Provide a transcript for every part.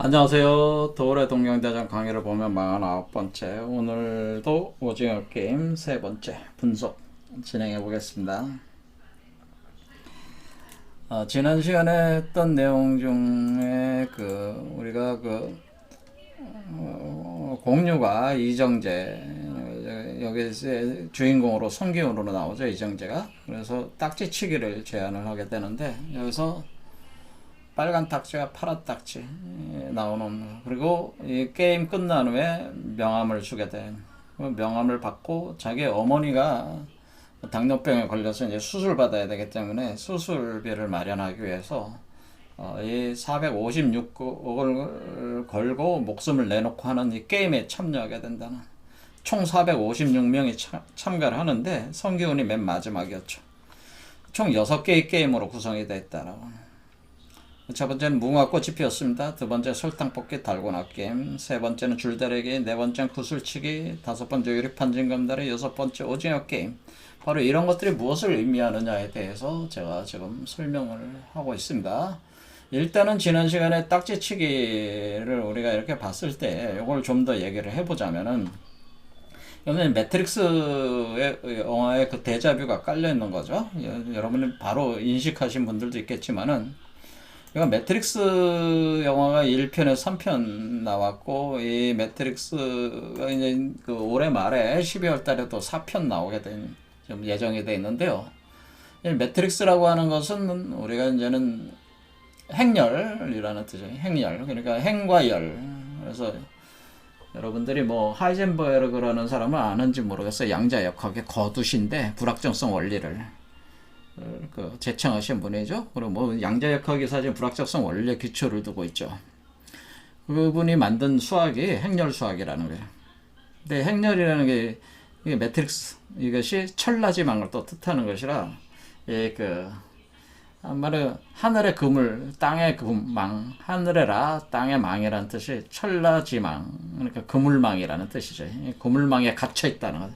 안녕하세요. 더울의 동경대전 강의를 보면 49번째. 오늘도 오징어 게임 세 번째 분석 진행해 보겠습니다. 지난 시간에 했던 내용 중에 우리가 공유가 이정재, 여기서 주인공으로 성기훈으로 나오죠. 이정재가. 그래서 딱지치기를 제안을 하게 되는데, 여기서 빨간 딱지와 파란 딱지 나오는, 그리고 이 게임 끝난 후에 명함을 주게 돼. 명함을 받고 자기 어머니가 당뇨병에 걸려서 이제 수술 받아야 되기 때문에 수술비를 마련하기 위해서 이 456억을 걸고 목숨을 내놓고 하는 이 게임에 참여하게 된다는, 총 456명이 참가를 하는데 성기훈이 맨 마지막이었죠. 총 6개의 게임으로 구성이 되어 있다라고. 첫 번째는 무궁화꽃이 피었습니다. 두 번째 설탕 뽑기 달고나 게임, 세 번째는 줄다리기, 네 번째는 구슬치기, 다섯 번째 유리판 징검다리, 여섯 번째 오징어 게임. 바로 이런 것들이 무엇을 의미하느냐에 대해서 제가 지금 설명을 하고 있습니다. 일단은 지난 시간에 딱지치기를 우리가 이렇게 봤을 때 이걸 좀 더 얘기를 해보자면은, 여기는 매트릭스의 영화에 그 데자뷰가 깔려 있는 거죠. 여러분이 바로 인식하신 분들도 있겠지만은, 이거 매트릭스 영화가 1편에서 3편 나왔고, 이 매트릭스가 이제 올해 말에 12월 달에 또 4편 나오게 된, 좀 예정이 돼 있는데요. 이 매트릭스라고 하는 것은 우리가 이제는 행렬이라는 뜻이에요. 행렬. 그러니까 행과 열. 그래서 여러분들이 뭐 하이젠버그라는 사람은 아는지 모르겠어요. 양자역학의 거두신데 불확정성 원리를 제청하신 분이죠. 그리고 뭐 양자역학이 사실 불확정성 원리의 기초를 두고 있죠. 그분이 만든 수학이 행렬 수학이라는 거예요. 근데 행렬이라는 게, 이게 매트릭스, 이것이 천라지망을 또 뜻하는 것이라, 한마디로 하늘의 그물, 땅의 그망, 하늘의 라, 땅의 망이라는 뜻이 천라지망, 그러니까 그물망이라는 뜻이죠. 그물망에 갇혀 있다는 거죠.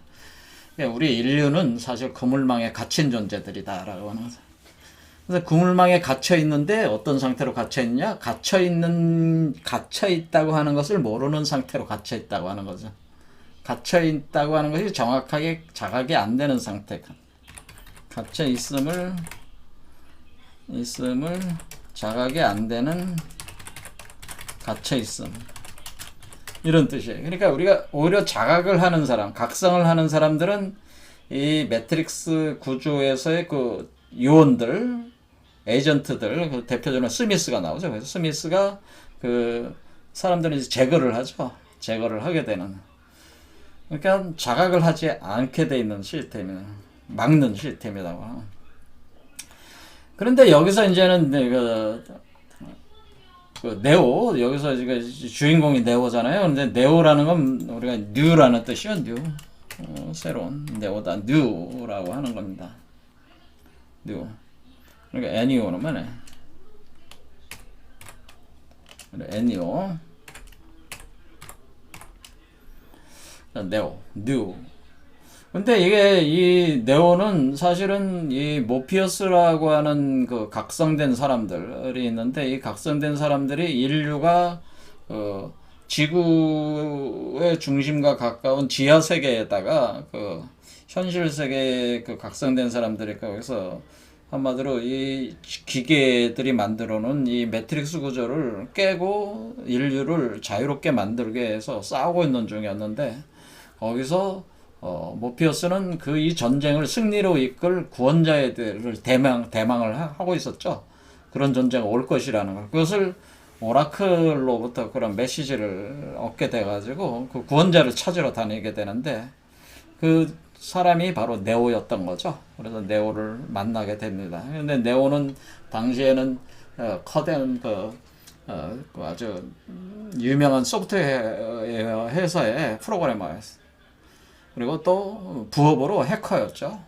우리 인류는 사실 그물망에 갇힌 존재들이다라고 하는 거죠. 그래서 그물망에 갇혀 있는데 어떤 상태로 갇혀 있냐? 갇혀 있다고 하는 것을 모르는 상태로 갇혀 있다고 하는 거죠. 갇혀 있다고 하는 것이 정확하게 자각이 안 되는 상태. 갇혀 있음을 자각이 안 되는 갇혀 있음. 이런 뜻이에요. 그러니까 우리가 오히려 자각을 하는 사람, 각성을 하는 사람들은 이 매트릭스 구조에서의 그 요원들, 에이전트들, 그 대표적으로 스미스가 나오죠. 그래서 스미스가 그 사람들을 이제 제거를 하죠. 제거를 하게 되는. 그러니까 자각을 하지 않게 돼 있는 시스템이에요. 막는 시스템이라고. 그런데 여기서 이제는 네오, 여기서 지금 주인공이 네오잖아요. 근데 네오라는 건 우리가 뉴라는 뜻이요. 뉴. 새로운 네오다. 뉴라고 하는 겁니다. 뉴. 그러니까 애니오는 뭐네. 애니오. 네오. 뉴. 근데 이 네오는 사실은 이 모피어스라고 하는 그 각성된 사람들이 있는데, 이 각성된 사람들이 인류가 지구의 중심과 가까운 지하 세계에다가 현실 세계에 각성된 사람들이, 거기서 한마디로 이 기계들이 만들어 놓은 이 매트릭스 구조를 깨고 인류를 자유롭게 만들게 해서 싸우고 있는 중이었는데, 거기서 모피어스는 이 전쟁을 승리로 이끌 구원자들을 대망을 하고 있었죠. 그런 전쟁이 올 것이라는 걸. 그것을 오라클로부터 그런 메시지를 얻게 돼가지고 그 구원자를 찾으러 다니게 되는데, 그 사람이 바로 네오였던 거죠. 그래서 네오를 만나게 됩니다. 근데 네오는 당시에는 커다란 아주 유명한 소프트웨어 회사의 프로그래머였어요. 그리고 또 부업으로 해커였죠.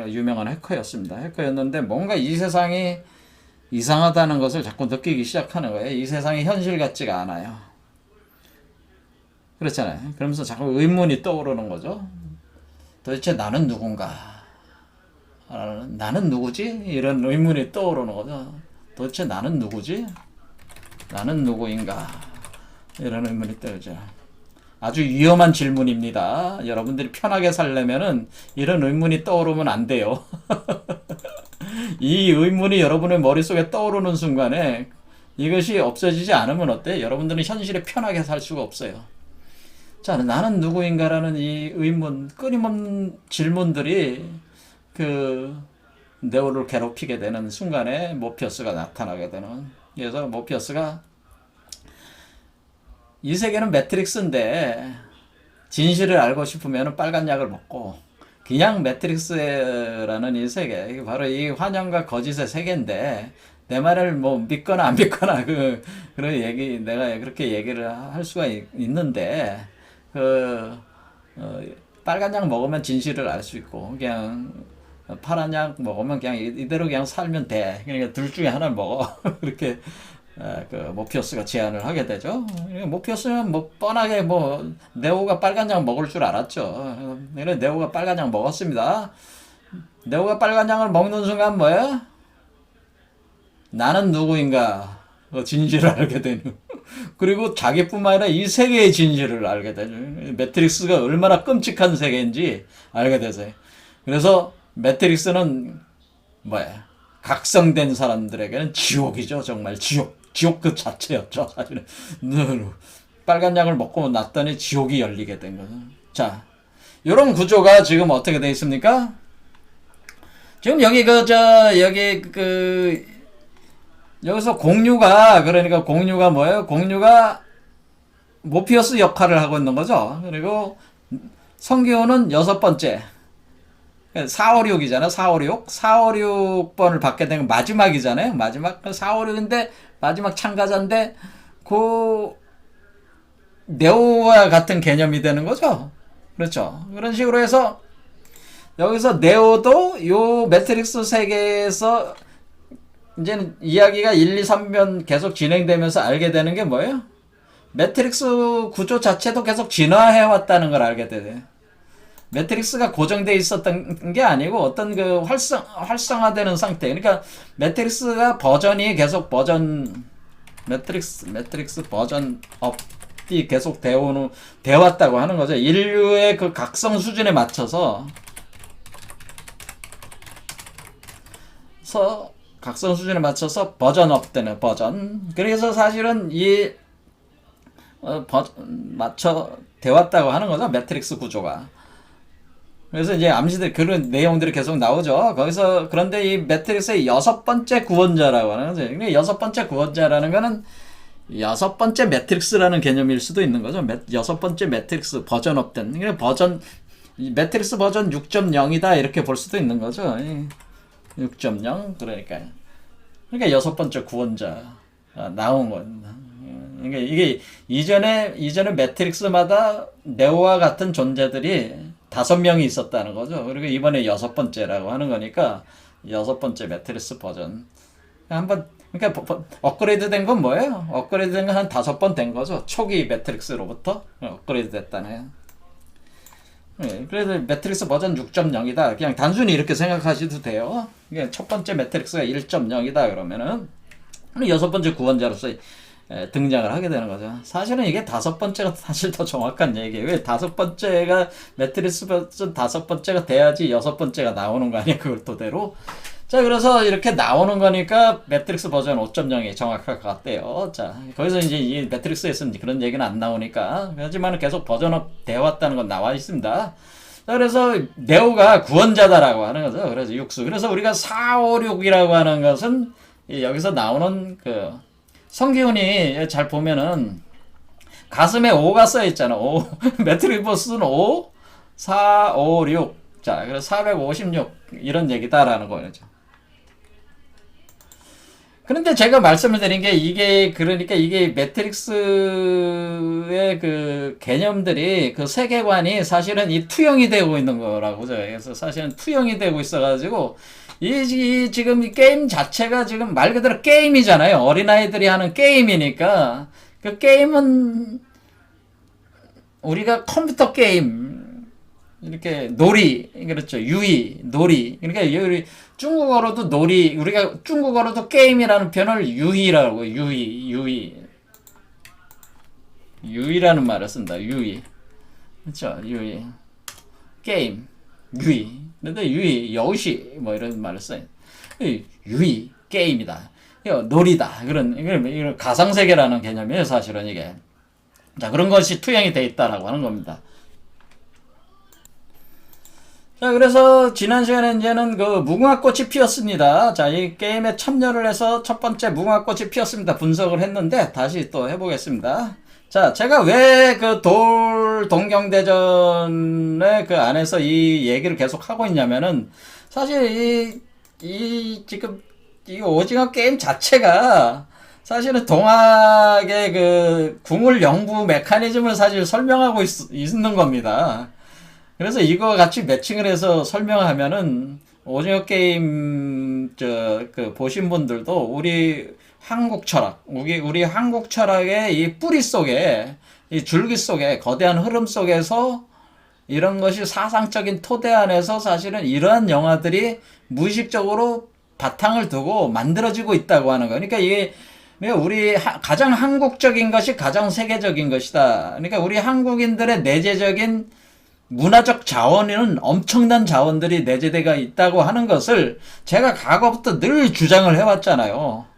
유명한 해커였습니다. 해커였는데 뭔가 이 세상이 이상하다는 것을 자꾸 느끼기 시작하는 거예요. 이 세상이 현실 같지가 않아요. 그렇잖아요. 그러면서 자꾸 의문이 떠오르는 거죠. 도대체 나는 누군가? 나는 누구지? 이런 의문이 떠오르는 거죠. 도대체 나는 누구지? 나는 누구인가? 이런 의문이 떠오르죠. 아주 위험한 질문입니다. 여러분들이 편하게 살려면은 이런 의문이 떠오르면 안 돼요. 이 의문이 여러분의 머릿속에 떠오르는 순간에 이것이 없어지지 않으면 어때? 여러분들은 현실에 편하게 살 수가 없어요. 자, 나는 누구인가라는 이 의문, 끊임없는 질문들이 그 네오를 괴롭히게 되는 순간에 모피어스가 나타나게 되는. 그래서 모피어스가 이 세계는 매트릭스인데 진실을 알고 싶으면 빨간 약을 먹고, 그냥 매트릭스라는 이 세계, 이게 바로 이 환영과 거짓의 세계인데 내 말을 뭐 믿거나 안 믿거나 그런 얘기, 내가 그렇게 얘기를 할 수가 있는데 그 빨간 약 먹으면 진실을 알 수 있고, 그냥 파란 약 먹으면 그냥 이대로 그냥 살면 돼. 그러니까 둘 중에 하나를 먹어. 그렇게 그 모피어스가 제안을 하게 되죠. 모피어스는 뭐 뻔하게 뭐 네오가 빨간 약 먹을 줄 알았죠. 그래서 네오가 빨간 약 먹었습니다. 네오가 빨간 약을 먹는 순간 뭐예요? 나는 누구인가 진실을 알게 되는. 그리고 자기뿐만 아니라 이 세계의 진실을 알게 되죠. 매트릭스가 얼마나 끔찍한 세계인지 알게 되세요. 그래서 매트릭스는 뭐야? 각성된 사람들에게는 지옥이죠. 정말 지옥 그 자체였죠. 사실은 빨간 약을 먹고 났더니 지옥이 열리게 된 거죠. 자, 이런 구조가 지금 어떻게 되어 있습니까? 지금 여기 여기서 그러니까 공유가 뭐예요? 공유가 모피어스 역할을 하고 있는 거죠. 그리고 성기호는 6번째. 456이잖아. 456번을 받게 된 건 마지막이잖아요. 마지막 456인데 마지막 참가자인데 그 네오와 같은 개념이 되는 거죠. 그렇죠. 그런 식으로 해서 여기서 네오도 요 매트릭스 세계에서 이제는 이야기가 1, 2, 3면 계속 진행되면서 알게 되는 게 뭐예요? 매트릭스 구조 자체도 계속 진화해 왔다는 걸 알게 돼요. 매트릭스가 고정되어 있었던 게 아니고 어떤 그 활성화되는 상태. 그러니까 매트릭스가 버전이 계속 매트릭스 버전 업이 계속 되어 왔다고 하는 거죠. 인류의 그 각성 수준에 맞춰서 버전 업되는 버전. 그래서 사실은 맞춰 되었다고 하는 거죠. 매트릭스 구조가. 그래서 이제 그런 내용들이 계속 나오죠. 거기서, 그런데 이 매트릭스의 6번째 구원자라고 하는 거죠. 그러니까 6번째 구원자라는 거는 6번째 매트릭스라는 개념일 수도 있는 거죠. 6번째 매트릭스 버전 업된. 그러니까 매트릭스 버전 6.0이다. 이렇게 볼 수도 있는 거죠. 6.0. 그러니까 6번째 구원자 나온 겁니다. 그러니까 이게 이전에 매트릭스마다 네오와 같은 존재들이 5명이 있었다는 거죠. 그리고 이번에 6번째라고 하는 거니까 6번째 매트릭스 버전. 그러니까 업그레이드 된 건 뭐예요? 업그레이드 된 건 한 5번 된 거죠. 초기 매트릭스로부터 업그레이드 됐다네요. 그래서 매트릭스 버전 6.0이다. 그냥 단순히 이렇게 생각하셔도 돼요. 첫 번째 매트릭스가 1.0이다 그러면은 6번째 구원자로서 등장을 하게 되는 거죠. 사실은 이게 5번째가 사실 더 정확한 얘기예요. 왜 5번째가 매트릭스 버전 5번째가 돼야지 6번째가 나오는 거 아니야, 그걸 토대로. 자, 그래서 이렇게 나오는 거니까 매트릭스 버전 5.0이 정확할 것 같대요. 자, 거기서 이제 이 매트릭스에서는 그런 얘기는 안 나오니까. 하지만 계속 버전업 되어 왔다는 건 나와 있습니다. 자, 그래서 네오가 구원자다라고 하는 거죠. 그래서 육수. 그래서 우리가 456이라고 하는 것은 여기서 나오는 성기훈이 잘 보면은 가슴에 5가 써 있잖아. 5. 매트릭스는 5, 4, 5, 6. 자, 그래서 456 이런 얘기다라는 거죠. 그런데 제가 말씀을 드린 게 그러니까 이게 매트릭스의 그 개념들이, 그 세계관이 사실은 이 투영이 되고 있는 거라고죠. 그래서 사실은 투영이 되고 있어가지고 지금 이 게임 자체가 지금 말 그대로 게임이잖아요. 어린아이들이 하는 게임이니까 그 게임은 우리가 컴퓨터 게임, 이렇게 놀이, 그렇죠. 놀이. 그러니까 우리 중국어로도 놀이, 우리가 중국어로도 게임이라는 표현을 유희라고, 유희. 유의라는 말을 쓴다. 유의. 그렇죠? 유의. 게임. 유의. 근데 유의, 여우시 뭐 이런 말을 써요. 유의, 게임이다. 놀이다. 이런 가상세계라는 개념이에요, 사실은 이게. 자, 그런 것이 투영이 돼 있다라고 하는 겁니다. 자, 그래서 지난 시간에 이제는 그 무궁화꽃이 피었습니다. 자, 이 게임에 참여를 해서 첫 번째 무궁화꽃이 피었습니다. 분석을 했는데 다시 또 해보겠습니다. 자, 제가 왜 그 동경대전의 그 안에서 이 얘기를 계속 하고 있냐면은 사실 지금 이 오징어 게임 자체가 사실은 동학의 그 궁을 영구 메커니즘을 사실 설명하고 있는 겁니다. 그래서 이거 같이 매칭을 해서 설명하면은 오징어 게임 그 보신 분들도 우리 한국 철학, 우리 한국 철학의 이 뿌리 속에 이 줄기 속에 거대한 흐름 속에서 이런 것이 사상적인 토대 안에서 사실은 이러한 영화들이 무의식적으로 바탕을 두고 만들어지고 있다고 하는 거예요. 그러니까 이게 우리 가장 한국적인 것이 가장 세계적인 것이다. 그러니까 우리 한국인들의 내재적인 문화적 자원에는 엄청난 자원들이 내재되어 있다고 하는 것을 제가 과거부터 늘 주장을 해왔잖아요.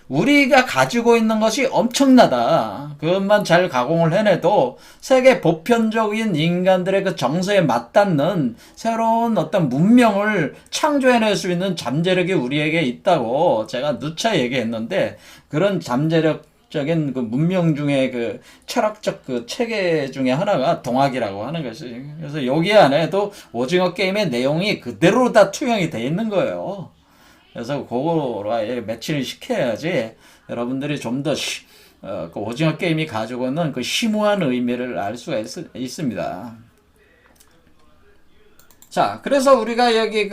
우리가 가지고 있는 것이 엄청나다. 그것만 잘 가공을 해내도 세계 보편적인 인간들의 그 정서에 맞닿는 새로운 어떤 문명을 창조해낼 수 있는 잠재력이 우리에게 있다고 제가 누차 얘기했는데, 그런 잠재력적인 그 문명 중에 그 철학적 그 체계 중에 하나가 동학이라고 하는 것이. 그래서 여기 안에도 오징어 게임의 내용이 그대로 다 투영이 돼 있는 거예요. 그래서 그거로 매치를 시켜야지 여러분들이 좀 더 그 오징어 게임이 가지고 있는 그 심오한 의미를 알 수가 있습니다. 자, 그래서 우리가 여기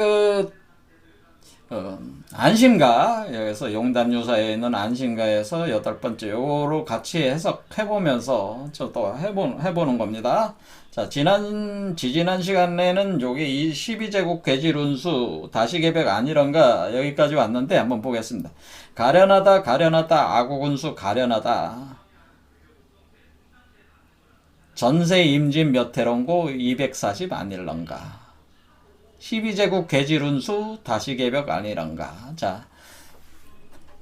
안심가, 여기서 용담유사에 있는 안심가에서 8번째 요거로 같이 해석해보면서 또 해보는 겁니다. 자, 지지난 시간에는 요게 이 12제국 괴질운수 다시계백 아니런가 여기까지 왔는데 한번 보겠습니다. 가련하다, 아국운수 가련하다. 전세 임진 몇 해론고 240 아닐런가. 12제국 괴질운수 다시계백 아니란가. 자,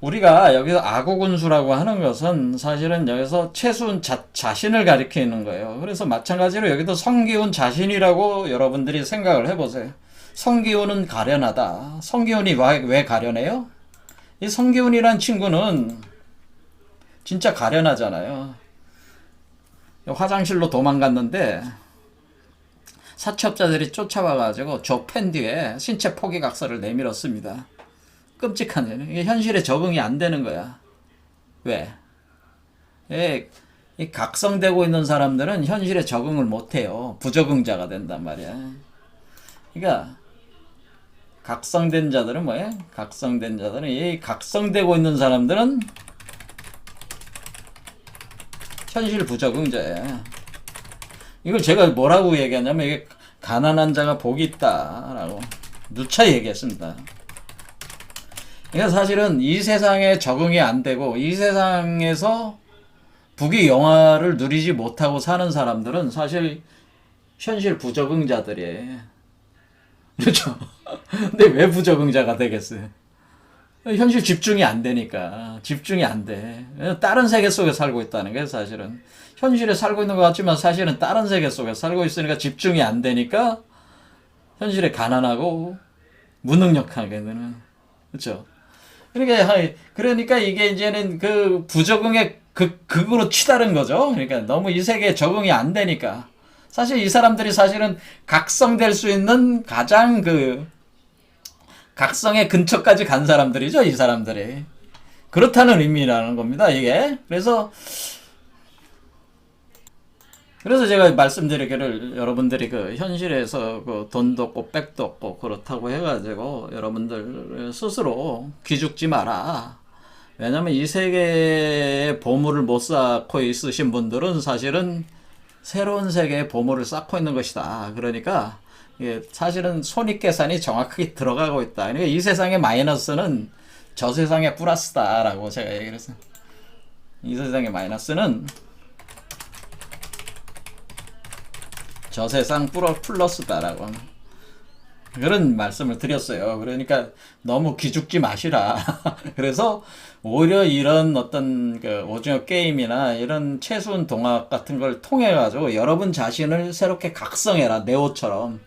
우리가 여기서 아국운수라고 하는 것은 사실은 여기서 최순 자신을 가리키는 거예요. 그래서 마찬가지로 여기도 성기훈 자신이라고 여러분들이 생각을 해보세요. 성기훈은 가련하다. 성기훈이 왜 가련해요? 이 성기훈이란 친구는 진짜 가련하잖아요. 화장실로 도망갔는데 사채업자들이 쫓아와가지고 저 팬 뒤에 신체 포기각서를 내밀었습니다. 끔찍한 일. 이게 현실에 적응이 안 되는 거야. 왜? 이 각성되고 있는 사람들은 현실에 적응을 못 해요. 부적응자가 된단 말이야. 그러니까 각성된 자들은 뭐예요? 각성된 자들은 이 각성되고 있는 사람들은 현실 부적응자예요. 이걸 제가 뭐라고 얘기하냐면 이게 가난한 자가 복이 있다라고 누차 얘기했습니다. 그러니까 사실은 이 세상에 적응이 안 되고 이 세상에서 부귀 영화를 누리지 못하고 사는 사람들은 사실 현실 부적응자들이에요. 그렇죠? 근데 왜 부적응자가 되겠어요? 현실 집중이 안 되니까. 집중이 안 돼. 다른 세계 속에 살고 있다는 게 사실은. 현실에 살고 있는 것 같지만 사실은 다른 세계 속에 살고 있으니까 집중이 안 되니까 현실에 가난하고 무능력하게 되는. 그렇죠? 그러니까 이게 이제는 그 부적응의 극으로 치달은 거죠. 그러니까 너무 이 세계에 적응이 안 되니까. 사실 이 사람들이 사실은 각성될 수 있는 가장 각성의 근처까지 간 사람들이죠, 이 사람들이. 그렇다는 의미라는 겁니다, 이게. 그래서 제가 말씀드리기를 여러분들이 그 현실에서 그 돈도 없고 백도 없고 그렇다고 해가지고 여러분들 스스로 기죽지 마라. 왜냐면 이 세계의 보물을 못 쌓고 있으신 분들은 사실은 새로운 세계의 보물을 쌓고 있는 것이다. 그러니까 사실은 손익계산이 정확하게 들어가고 있다. 그러니까 이 세상의 마이너스는 저 세상의 플러스다라고 제가 얘기를 했어요. 이 세상의 마이너스는 저 세상 플러스다라고 하는 그런 말씀을 드렸어요. 그러니까 너무 기죽지 마시라. 그래서 오히려 이런 어떤 그 오징어 게임이나 이런 채수운 동학 같은 걸 통해 가지고 여러분 자신을 새롭게 각성해라. 네오처럼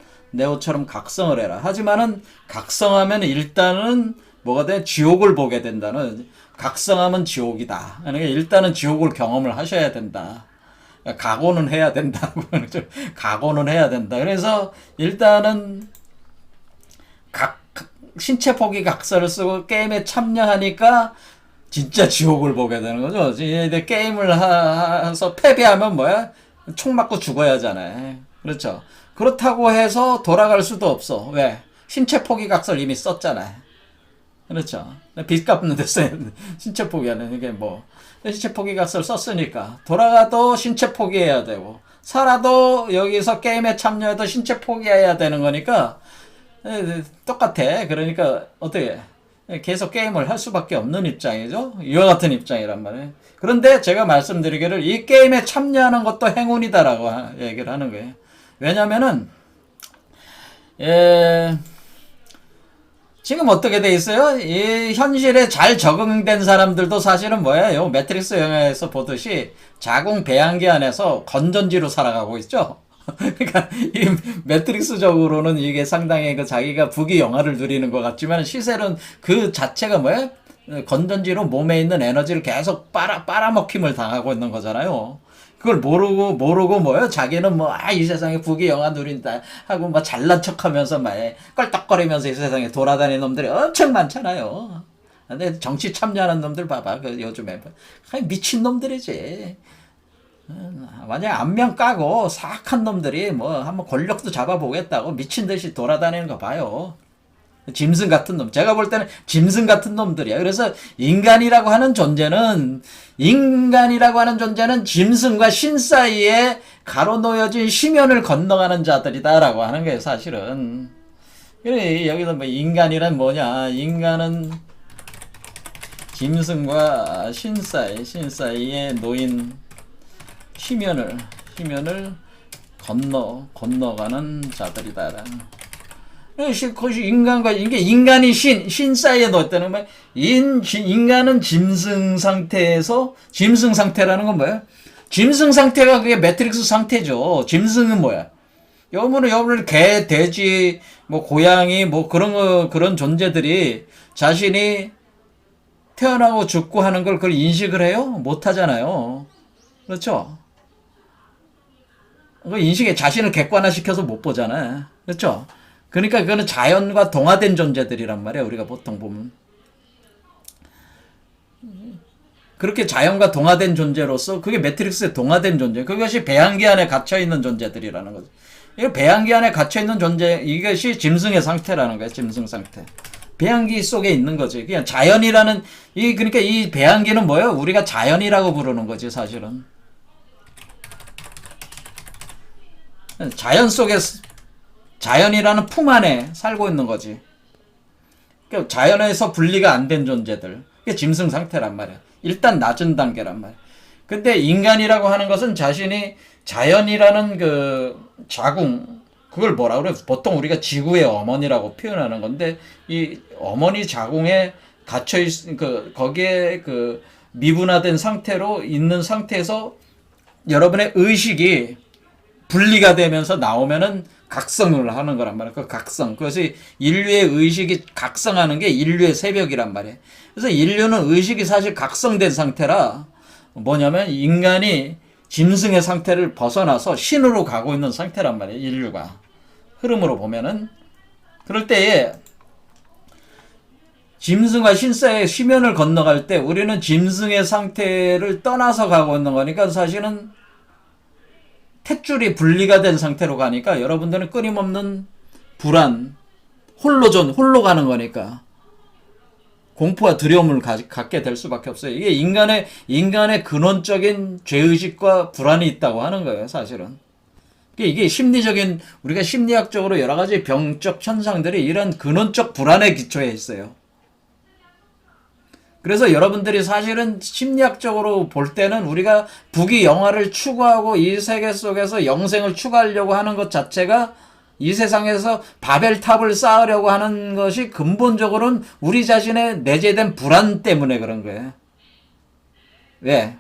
각성을 해라. 하지만은 각성하면 일단은 뭐가 돼? 지옥을 보게 된다는. 각성하면 지옥이다. 그러니까 일단은 지옥을 경험을 하셔야 된다. 각오는 해야 된다고. 각오는 해야 된다. 그래서 일단은 신체 포기 각서를 쓰고 게임에 참여하니까 진짜 지옥을 보게 되는 거죠. 이제 게임을 해서 패배하면 뭐야? 총 맞고 죽어야 하잖아요. 그렇죠. 그렇다고 해서 돌아갈 수도 없어. 왜? 신체 포기 각서를 이미 썼잖아요. 그렇죠. 빚 갚는 데 써야 신체 포기하는 이게 뭐 신체 포기 각서를 썼으니까 돌아가도 신체 포기해야 되고 살아도 여기서 게임에 참여해도 신체 포기해야 되는 거니까 똑같아. 그러니까 어떻게 계속 게임을 할 수밖에 없는 입장이죠. 이와 같은 입장이란 말이에요. 그런데 제가 말씀드리기를 이 게임에 참여하는 것도 행운이다라고 얘기를 하는 거예요. 왜냐면은 지금 어떻게 돼 있어요? 이 현실에 잘 적응된 사람들도 사실은 뭐예요? 매트릭스 영화에서 보듯이 자궁 배양기 안에서 건전지로 살아가고 있죠. 그러니까 이 매트릭스적으로는 이게 상당히 그 자기가 부귀 영화를 누리는 것 같지만 실제로는 그 자체가 뭐야? 건전지로 몸에 있는 에너지를 계속 빨아먹힘을 당하고 있는 거잖아요. 그걸 모르고 뭐요? 자기는 이 세상에 부귀 영화 누린다 하고 잘난 척 하면서 껄떡거리면서 이 세상에 돌아다니는 놈들이 엄청 많잖아요. 근데 정치 참여하는 놈들 봐봐. 그 요즘에. 미친 놈들이지. 만약에 안면 까고 사악한 놈들이 한번 권력도 잡아보겠다고 미친 듯이 돌아다니는 거 봐요. 짐승 같은 놈. 제가 볼 때는 짐승 같은 놈들이야. 그래서 인간이라고 하는 존재는 짐승과 신 사이에 가로놓여진 심연을 건너가는 자들이다라고 하는 거예요, 사실은. 그래, 여기서 인간이란 뭐냐. 인간은 짐승과 신 사이에 놓인 심연을 건너가는 자들이다라는. 그것이 인간이 신 사이에 놓였다는 거야. 인간은 짐승 상태라는 건 뭐야? 짐승 상태가 그게 매트릭스 상태죠. 짐승은 뭐야? 여러분은 개, 돼지, 고양이, 그런 존재들이 자신이 태어나고 죽고 하는 걸 그걸 인식을 해요? 못 하잖아요. 그렇죠? 그 인식에 자신을 객관화시켜서 못 보잖아. 그렇죠? 그러니까 그거는 자연과 동화된 존재들이란 말이에요. 우리가 보통 보면. 그렇게 자연과 동화된 존재로서 그게 매트릭스에 동화된 존재. 그것이 배양기 안에 갇혀있는 존재들이라는 거죠. 이 배양기 안에 갇혀있는 존재, 이것이 짐승의 상태라는 거예요. 짐승 상태. 배양기 속에 있는 거지. 그냥 자연이라는, 그러니까 이 배양기는 뭐예요? 우리가 자연이라고 부르는 거지, 사실은. 자연 속에, 자연이라는 품 안에 살고 있는 거지. 그러니까 자연에서 분리가 안 된 존재들. 그게 짐승 상태란 말이야. 일단 낮은 단계란 말이야. 근데 인간이라고 하는 것은 자신이 자연이라는 그 자궁, 그걸 뭐라 그래? 보통 우리가 지구의 어머니라고 표현하는 건데, 이 어머니 자궁에 갇혀있, 거기에 미분화된 상태로 있는 상태에서 여러분의 의식이 분리가 되면서 나오면은 각성을 하는 거란 말이야. 그 각성. 그것이 인류의 의식이 각성하는 게 인류의 새벽이란 말이야. 그래서 인류는 의식이 사실 각성된 상태라 뭐냐면 인간이 짐승의 상태를 벗어나서 신으로 가고 있는 상태란 말이야. 인류가. 흐름으로 보면은. 그럴 때에 짐승과 신사의 심연을 건너갈 때 우리는 짐승의 상태를 떠나서 가고 있는 거니까 사실은 탯줄이 분리가 된 상태로 가니까 여러분들은 끊임없는 불안, 홀로 가는 거니까 공포와 두려움을 갖게 될 수밖에 없어요. 이게 인간의 근원적인 죄의식과 불안이 있다고 하는 거예요, 사실은. 이게 심리적인, 우리가 심리학적으로 여러 가지 병적 현상들이 이런 근원적 불안에 기초해 있어요. 그래서 여러분들이 사실은 심리학적으로 볼 때는 우리가 부귀 영화를 추구하고 이 세계 속에서 영생을 추구하려고 하는 것 자체가 이 세상에서 바벨탑을 쌓으려고 하는 것이 근본적으로는 우리 자신의 내재된 불안 때문에 그런 거예요. 왜?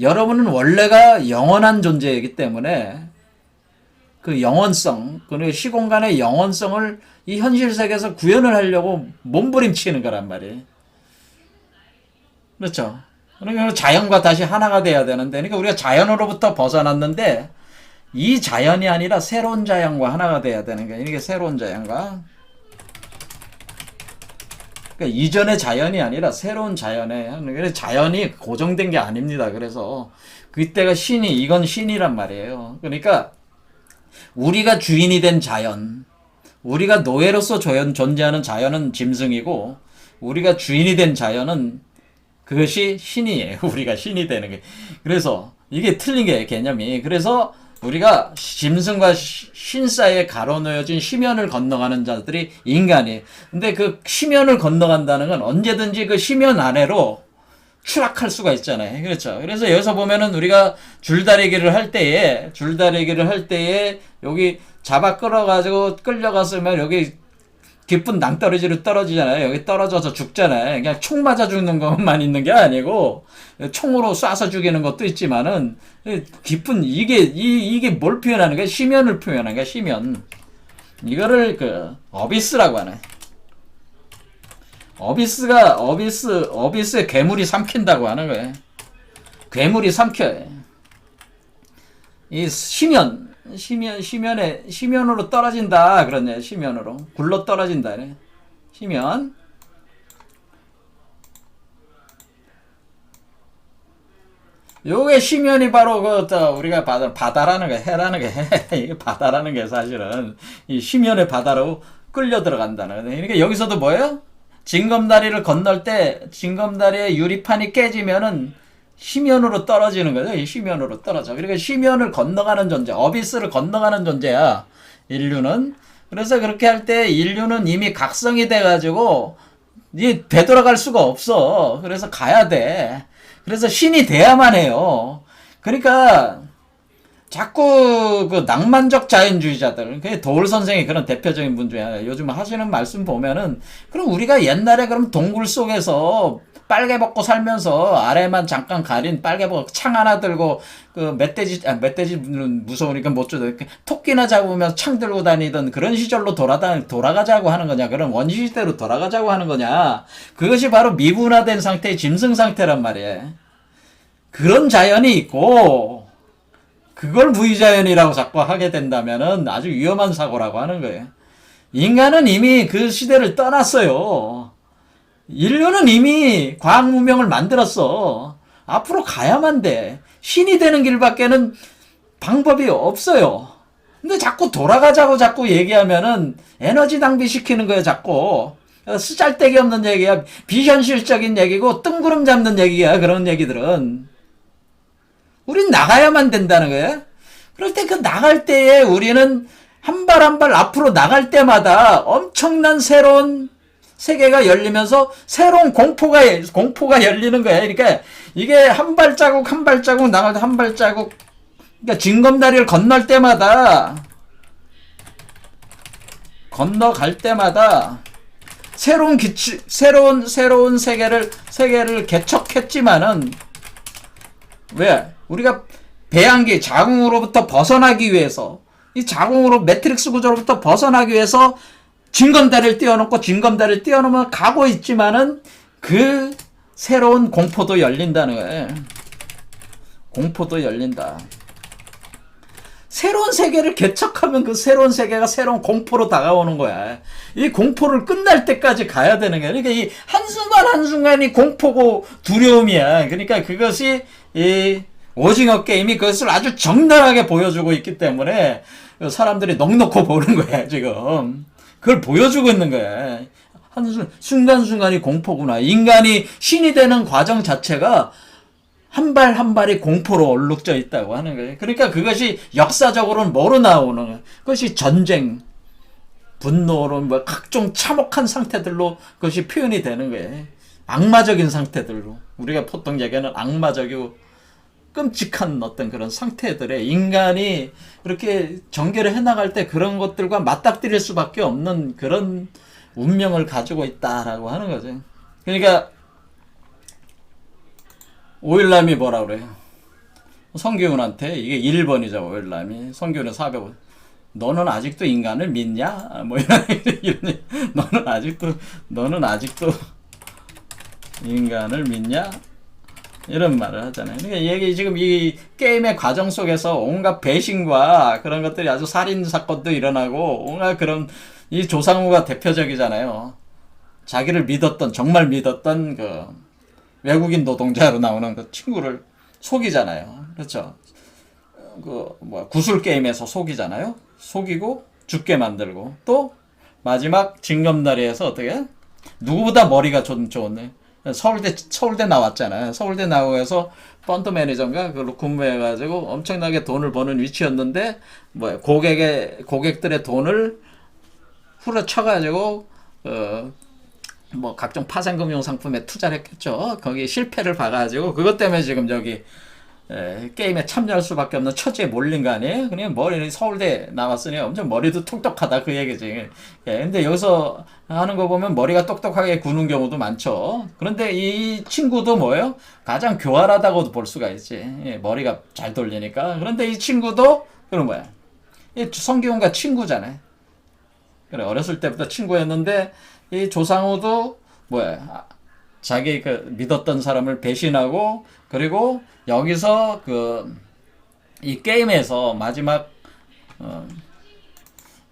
여러분은 원래가 영원한 존재이기 때문에 그 영원성, 그 시공간의 영원성을 이 현실 세계에서 구현을 하려고 몸부림치는 거란 말이에요. 그렇죠? 그러니까 자연과 다시 하나가 돼야 되는데, 그러니까 우리가 자연으로부터 벗어났는데 이 자연이 아니라 새로운 자연과 하나가 돼야 되는 거예요. 이게 새로운 자연과. 그러니까 이전의 자연이 아니라 새로운 자연에. 그래서 자연이 고정된 게 아닙니다. 그래서 그때가 이건 신이란 말이에요. 그러니까 우리가 주인이 된 자연, 우리가 노예로서 존재하는 자연은 짐승이고, 우리가 주인이 된 자연은 그것이 신이에요. 우리가 신이 되는 게. 그래서 이게 틀린 게 개념이. 그래서 우리가 짐승과 신 사이에 가로놓여진 심연을 건너가는 자들이 인간이에요. 근데 그 심연을 건너간다는 건 언제든지 그 심연 아래로 추락할 수가 있잖아요. 그렇죠. 그래서 여기서 보면은 우리가 줄다리기를 할 때에 여기 잡아 끌어가지고 끌려갔으면 여기 깊은 낭떠러지로 떨어지잖아요. 여기 떨어져서 죽잖아요. 그냥 총 맞아 죽는 것만 있는 게 아니고 총으로 쏴서 죽이는 것도 있지만은 깊은 이게 뭘 표현하는 거야? 심연을 표현하는 거야. 심연. 이거를 그 어비스라고 하네. 어비스에 괴물이 삼킨다고 하는 거예요. 괴물이 삼켜요. 이 심연으로 떨어진다. 그러네. 심연으로. 굴러 떨어진다. 심연. 요게 심연이 바로 우리가 바다라는 게, 해라는 게, 이게 바다라는 게 사실은 이 심연의 바다로 끌려 들어간다는 거예요. 그러니까 여기서도 뭐예요? 징검다리를 건널 때 징검다리의 유리판이 깨지면은 심연으로 떨어지는 거죠. 이 심연으로 떨어져. 그러니까 심연을 건너가는 존재, 어비스를 건너가는 존재야, 인류는. 그래서 그렇게 할 때 인류는 이미 각성이 돼가지고 되돌아갈 수가 없어. 그래서 가야 돼. 그래서 신이 돼야만 해요. 그러니까 자꾸 그 낭만적 자연주의자들, 그 도울 선생이 그런 대표적인 분 중에 하나예요. 요즘 하시는 말씀 보면은, 그럼 우리가 옛날에 그럼 동굴 속에서 빨개 벗고 살면서 아래만 잠깐 가린 빨개 벗고 창 하나 들고 그 멧돼지는 무서우니까 못 줘. 토끼나 잡으면서 창 들고 다니던 그런 시절로 돌아가자고 하는 거냐? 그런 원시 시대로 돌아가자고 하는 거냐? 그것이 바로 미분화된 상태의 짐승 상태란 말이에요. 그런 자연이 있고, 그걸 무의자연이라고 자꾸 하게 된다면은 아주 위험한 사고라고 하는 거예요. 인간은 이미 그 시대를 떠났어요. 인류는 이미 과학 문명을 만들었어. 앞으로 가야만 돼. 신이 되는 길밖에는 방법이 없어요. 근데 자꾸 돌아가자고 자꾸 얘기하면은 에너지 낭비시키는 거예요, 자꾸. 쓰잘데기 없는 얘기야. 비현실적인 얘기고 뜬구름 잡는 얘기야, 그런 얘기들은. 우린 나가야만 된다는 거예요. 그럴 때 그 나갈 때에 우리는 한 발 한 발 앞으로 나갈 때마다 엄청난 새로운 세계가 열리면서 새로운 공포가 열리는 거야. 그러니까 이게 한 발자국 한 발자국 나갈 때 한 발자국, 그러니까 징검다리를 건널 때마다 건너갈 때마다 새로운 세계를 개척했지만은, 왜? 우리가 배양기 자궁으로부터 벗어나기 위해서, 이 자궁으로 매트릭스 구조로부터 벗어나기 위해서 징검다리를 띄워놓으면 가고 있지만은 그 새로운 공포도 열린다는 거예요. 공포도 열린다. 새로운 세계를 개척하면 그 새로운 세계가 새로운 공포로 다가오는 거야. 이 공포를 끝날 때까지 가야 되는 거야. 그러니까 이 한순간이 공포고 두려움이야. 그러니까 그것이 이 오징어 게임이 그것을 아주 적나라하게 보여주고 있기 때문에 사람들이 넋놓고 보는 거야, 지금. 그걸 보여주고 있는 거야. 순간순간이 공포구나. 인간이 신이 되는 과정 자체가 한 발 한 발이 공포로 얼룩져 있다고 하는 거예요. 그러니까 그것이 역사적으로는 뭐로 나오는 거예요? 그것이 전쟁, 분노로 뭐 각종 참혹한 상태들로 그것이 표현이 되는 거예요. 악마적인 상태들로, 우리가 보통 얘기하는 악마적이고 끔찍한 어떤 그런 상태들에 인간이 그렇게 전개를 해나갈 때 그런 것들과 맞닥뜨릴 수밖에 없는 그런 운명을 가지고 있다라고 하는 거죠. 그러니까 오일남이 뭐라 그래요? 성기훈한테, 이게 1번이죠 오일남이. 성기훈은 400원. 너는 아직도 인간을 믿냐? 뭐 이런 너는 아직도 인간을 믿냐? 이런 말을 하잖아요. 그러니까 이게 지금 이 게임의 과정 속에서 온갖 배신과 그런 것들이, 아주 살인 사건도 일어나고 온갖 그런, 이 조상우가 대표적이잖아요. 자기를 믿었던, 정말 믿었던 그 외국인 노동자로 나오는 그 친구를 속이잖아요. 그렇죠? 그 구슬 게임에서 속이잖아요. 속이고 죽게 만들고, 또 마지막 징검다리에서 어떻게, 누구보다 머리가 좋네. 서울대 나왔잖아요. 서울대 나오고서 펀드 매니저인가 그걸로 근무해가지고 엄청나게 돈을 버는 위치였는데, 고객들의 돈을 후려쳐가지고 각종 파생금융 상품에 투자를 했겠죠. 거기 실패를 봐가지고 그것 때문에 지금 저기 게임에 참여할 수밖에 없는 처지에 몰린 거 아니에요? 그냥 서울대 나왔으니 엄청 머리도 똑똑하다 그 얘기지. 근데 여기서 하는 거 보면 머리가 똑똑하게 구는 경우도 많죠. 그런데 이 친구도 뭐예요? 가장 교활하다고도 볼 수가 있지. 머리가 잘 돌리니까. 그런데 이 친구도 그런 거야. 성기훈과 친구잖아요. 그래, 어렸을 때부터 친구였는데, 이 조상우도 자기 그 믿었던 사람을 배신하고, 그리고 여기서 이 게임에서 마지막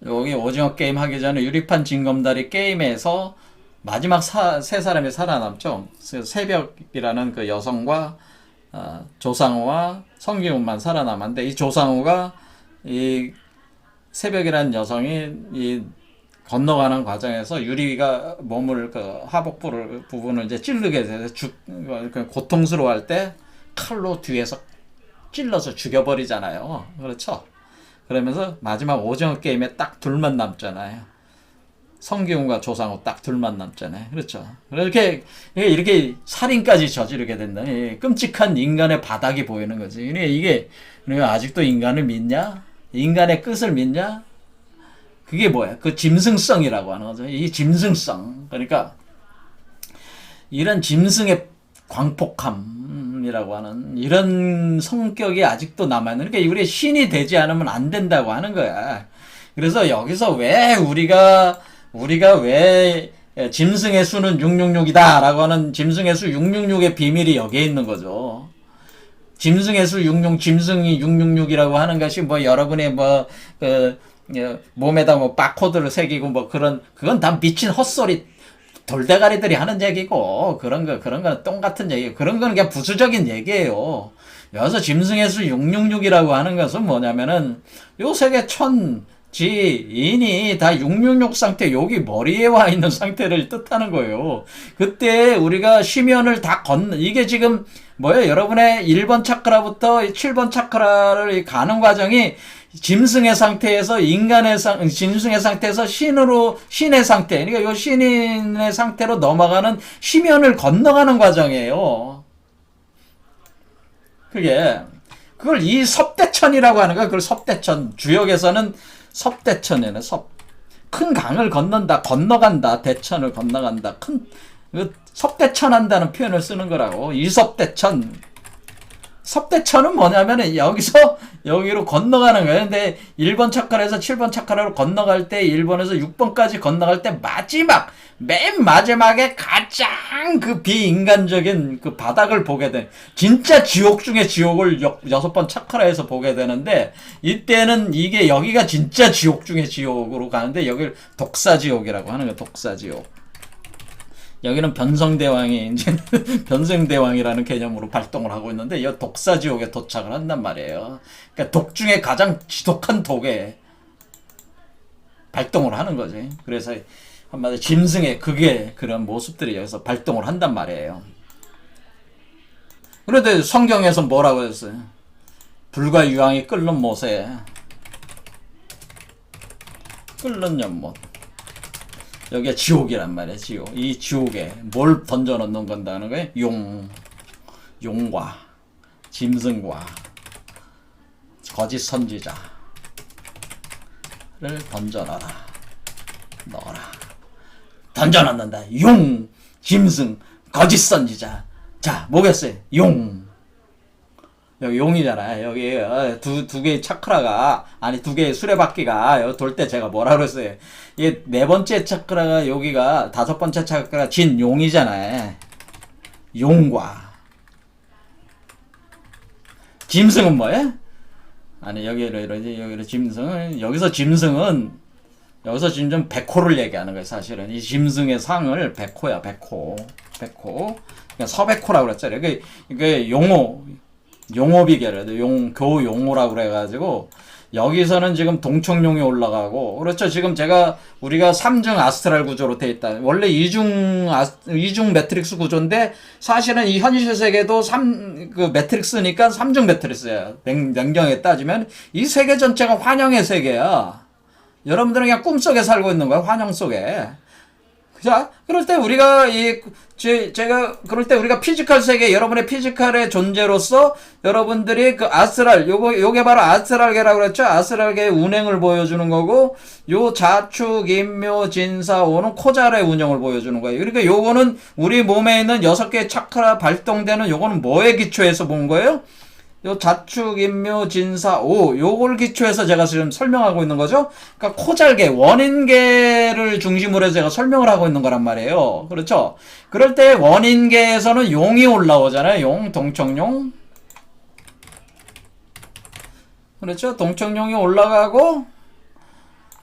여기 오징어 게임 하기 전에 유리판 징검다리 게임에서 마지막 세 사람이 살아남죠. 새벽이라는 그 여성과 조상우와 성기훈만 살아남았는데, 이 조상우가 이 새벽이라는 여성이 이 건너가는 과정에서 유리가 몸을 부분을 이제 찌르게 돼서 고통스러워할 때 칼로 뒤에서 찔러서 죽여버리잖아요. 그렇죠? 그러면서 마지막 오징어 게임에 딱 둘만 남잖아요. 성기훈과 조상우 딱 둘만 남잖아요. 그렇죠? 이렇게 살인까지 저지르게 된다니 끔찍한 인간의 바닥이 보이는 거지. 이게 아직도 인간을 믿냐? 인간의 끝을 믿냐? 그게 뭐야? 그 짐승성이라고 하는 거죠. 이 짐승성. 그러니까 이런 짐승의 광폭함이라고 하는 이런 성격이 아직도 남아있는. 그러니까 우리 신이 되지 않으면 안 된다고 하는 거야. 그래서 여기서 왜 우리가 왜 짐승의 수는 666이다 라고 하는, 짐승의 수 666의 비밀이 여기에 있는 거죠. 짐승의 수 66, 짐승이 666이라고 하는 것이 여러분의 몸에다 바코드를 새기고 그건 다 미친 헛소리 돌대가리들이 하는 얘기고, 그런 거는 똥 같은 얘기, 그런 거는 그냥 부수적인 얘기예요. 여기서 짐승의 수 666이라고 하는 것은 뭐냐면은 요 세계 지인이 다 666 상태, 여기 머리에 와 있는 상태를 뜻하는 거예요. 그때 우리가 심연을 다 이게 지금 여러분의 1번 차크라부터 7번 차크라를 가는 과정이 짐승의 상태에서 짐승의 상태에서 신의 상태, 그러니까 요 신의 상태로 넘어가는 심연을 건너가는 과정이에요. 그걸 이 섭대천이라고 하는 거야. 그걸 섭대천, 주역에서는 섭대천이네. 큰 강을 건너간다. 대천을 건너간다. 섭대천 한다는 표현을 쓰는 거라고. 이섭대천. 섭대천은 뭐냐면은 여기서 여기로 건너가는 거예요. 근데 1번 차크라에서 7번 차크라로 건너갈 때, 1번에서 6번까지 건너갈 때 맨 마지막에 가장 비인간적인 바닥을 보게 돼. 진짜 지옥 중에 지옥을 6번 차크라에서 보게 되는데, 이때는 여기가 진짜 지옥 중에 지옥으로 가는데, 여기를 독사지옥이라고 하는 거예요. 독사지옥. 여기는 변성대왕이 이제 변성대왕이라는 개념으로 발동을 하고 있는데, 이 독사지옥에 도착을 한단 말이에요. 그러니까 독 중에 가장 지독한 독에 발동을 하는 거지. 그래서 한마디로 짐승의 그런 모습들이 여기서 발동을 한단 말이에요. 그런데 성경에서 뭐라고 했어요? 불과 유황이 끓는 못에 끓는 연못. 여기가 지옥이란 말이야, 지옥. 이 지옥에 뭘 던져 넣는 건다는 거야? 용과, 짐승과, 거짓 선지자를 던져 넣어라. 던져 넣는다. 용, 짐승, 거짓 선지자. 자, 뭐겠어요? 여기 용이잖아요. 여기 두 개의 차크라가, 아니 두 개의 수레바퀴가 돌 때 제가 뭐라 그랬어요? 이 네 번째 차크라가, 여기가 다섯 번째 차크라가 진용이잖아요. 용과 짐승은 뭐예요? 아니 여기로 짐승은, 여기서 짐승은 백호를 얘기하는 거예요. 사실은 이 짐승의 상을 백호야. 백호. 그러니까 서백호라고 그랬잖아요. 이게 용호 비결이에요. 교 용호라고 그래가지고, 여기서는 지금 동청룡이 올라가고, 그렇죠. 지금 우리가 3중 아스트랄 구조로 돼 있다. 원래 2중 매트릭스 구조인데, 사실은 이 현실 세계도 매트릭스니까 3중 매트릭스예요. 냉정하게 따지면, 이 세계 전체가 환영의 세계야. 여러분들은 그냥 꿈속에 살고 있는 거야. 환영 속에. 자, 그럴 때 우리가 그럴 때 우리가 피지컬 세계, 여러분의 피지컬의 존재로서 여러분들이 그 아스트랄, 요게 바로 아스트랄계라고 그랬죠? 아스트랄계의 운행을 보여주는 거고, 요 자축, 인묘, 진사, 오는 코잘의 운영을 보여주는 거예요. 그러니까 요거는 우리 몸에 있는 6개의 차크라 발동되는, 요거는 뭐에 기초해서 본 거예요? 요 자축, 인묘, 진사, 오, 요걸 기초해서 제가 지금 설명하고 있는 거죠. 그러니까 코잘계, 원인계를 중심으로 해서 제가 설명을 하고 있는 거란 말이에요. 그렇죠? 그럴 때 원인계에서는 용이 올라오잖아요. 동청용. 그렇죠? 동청용이 올라가고,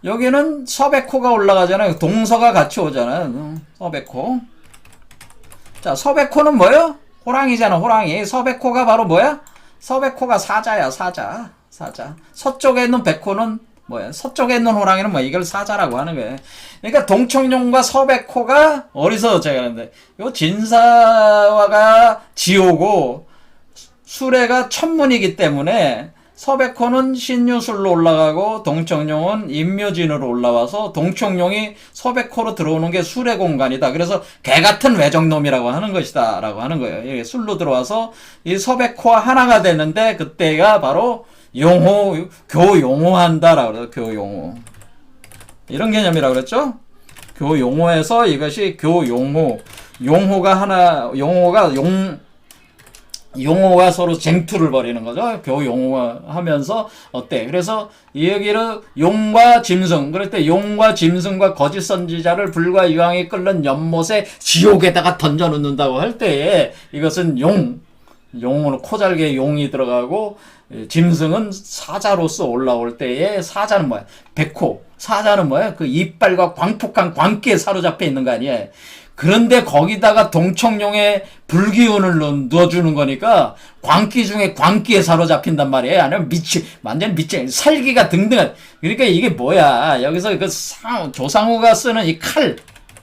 여기는 서백호가 올라가잖아요. 동서가 같이 오잖아요. 서백호. 자, 서백호는 뭐예요? 호랑이잖아, 호랑이. 서백호가 바로 뭐야? 서백호가 사자야, 사자. 서쪽에 있는 백호는 뭐야? 서쪽에 있는 호랑이는 뭐, 이걸 사자라고 하는 거예요. 그러니까 동청룡과 서백호가, 어디서 제가 하는데, 요 진사화가 지오고, 수레가 천문이기 때문에, 서백호는 신유술로 올라가고, 동청룡은 인묘진으로 올라와서, 동청룡이 서백호로 들어오는 게 술의 공간이다. 그래서 개같은 외적놈이라고 하는 것이다. 라고 하는 거예요. 이게 술로 들어와서, 이 서백호와 하나가 되는데, 그때가 바로 교용호한다라고 그래요. 교용호. 이런 개념이라고 그랬죠? 교용호에서 이것이 교용호. 용호가 서로 쟁투를 벌이는 거죠. 교용호가 하면서, 어때? 그래서, 이 여기를 용과 짐승, 그럴 때 용과 짐승과 거짓 선지자를 불과 유황이 끓는 연못에 지옥에다가 던져 놓는다고 할 때에, 이것은 용은 코잘개 용이 들어가고, 짐승은 사자로서 올라올 때에, 사자는 뭐야? 백호. 사자는 뭐야? 그 이빨과 광폭한 광기에 사로잡혀 있는 거 아니야? 그런데 거기다가 동청룡의 불기운을 넣어주는 거니까 광기 중에 광기에 사로잡힌단 말이에요. 아니면 완전 살기가 등등한. 그러니까 이게 뭐야? 여기서 조상우가 쓰는 이 칼,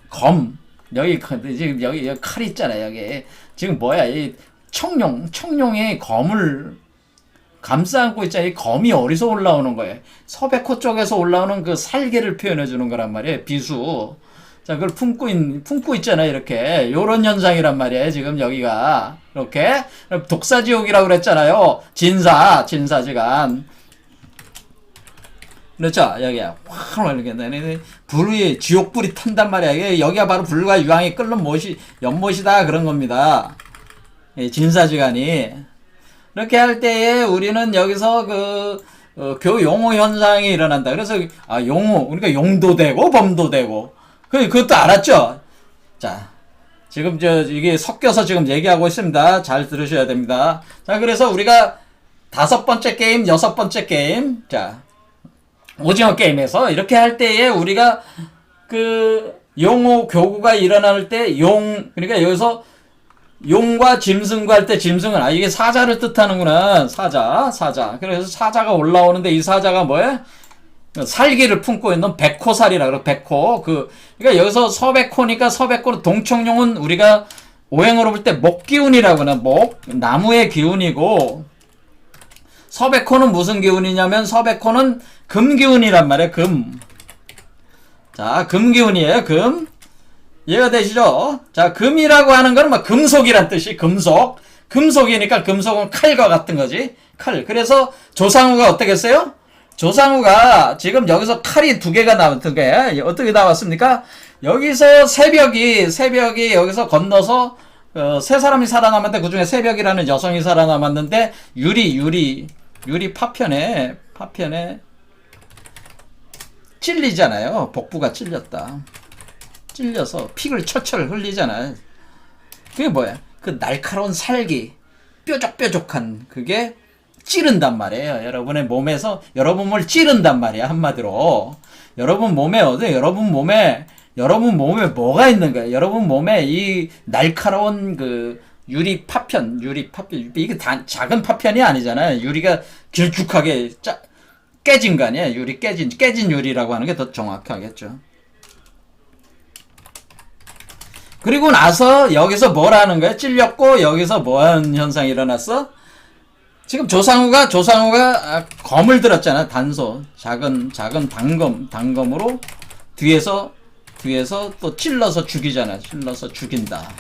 검, 지금 여기 칼 있잖아요. 여기 지금 뭐야? 이 청룡이 검을 감싸 안고 있잖아요. 이 검이 어디서 올라오는 거예요? 서백호 쪽에서 올라오는 그 살기를 표현해 주는 거란 말이에요. 비수. 자, 그걸 품고 있잖아요, 이렇게. 요런 현상이란 말이에요, 지금 여기가. 이렇게. 독사지옥이라고 그랬잖아요. 진사지간. 그렇죠? 여기야. 확, 이렇게. 불이, 지옥불이 탄단 말이야. 여기가 바로 불과 유황이 끓는 연못이다, 그런 겁니다. 진사지간이. 이렇게 할 때에 우리는 여기서 교용호 현상이 일어난다. 그래서, 용호. 그러니까 용도 되고, 범도 되고. 그것도 알았죠? 자, 지금 이게 섞여서 지금 얘기하고 있습니다. 잘 들으셔야 됩니다. 자, 그래서 우리가 5번째 게임, 6번째 게임, 자, 오징어 게임에서 이렇게 할 때에 우리가 용호 교구가 일어날 때 그러니까 여기서 용과 짐승과 할 때 짐승은, 이게 사자를 뜻하는구나. 사자. 그래서 사자가 올라오는데 이 사자가 뭐야? 살기를 품고 있는 백호살이라 그래. 백호. 그러니까 여기서 서백호니까 서백호는 동청룡은 우리가 오행으로 볼 때 목기운이라고 하나. 나무의 기운이고, 서백호는 무슨 기운이냐면 서백호는 금기운이란 말이에요. 금. 자, 금기운이에요. 금. 이해가 되시죠? 자, 금이라고 하는 건 뭐 금속이란 뜻이 금속. 금속이니까 금속은 칼과 같은 거지. 칼. 그래서 조상우가 어떻게 했어요? 조상우가 지금 여기서 칼이 두 개가 나왔던 게 어떻게 나왔습니까? 여기서 새벽이 여기서 건너서 세 사람이 살아남았는데 그 중에 새벽이라는 여성이 살아남았는데 유리 파편에 찔리잖아요. 복부가 찔렸다. 찔려서 피를 철철 흘리잖아요. 그게 뭐야? 그 날카로운 살기, 뾰족뾰족한 그게 찌른단 말이에요. 여러분의 몸에서 여러분 몸을 찌른단 말이야. 한마디로 여러분 몸에 여러분 몸에 뭐가 있는 거야? 여러분 몸에 이 날카로운 그 유리 파편 이게 작은 파편이 아니잖아요. 유리가 길쭉하게 깨진 거 아니야? 유리 깨진 유리라고 하는 게 더 정확하겠죠. 그리고 나서 여기서 뭐라는 거야? 찔렸고 여기서 뭐하는 현상이 일어났어? 지금 조상우가 검을 들었잖아. 단소 작은 단검으로 뒤에서 또 찔러서 죽이잖아. 찔러서 죽인다.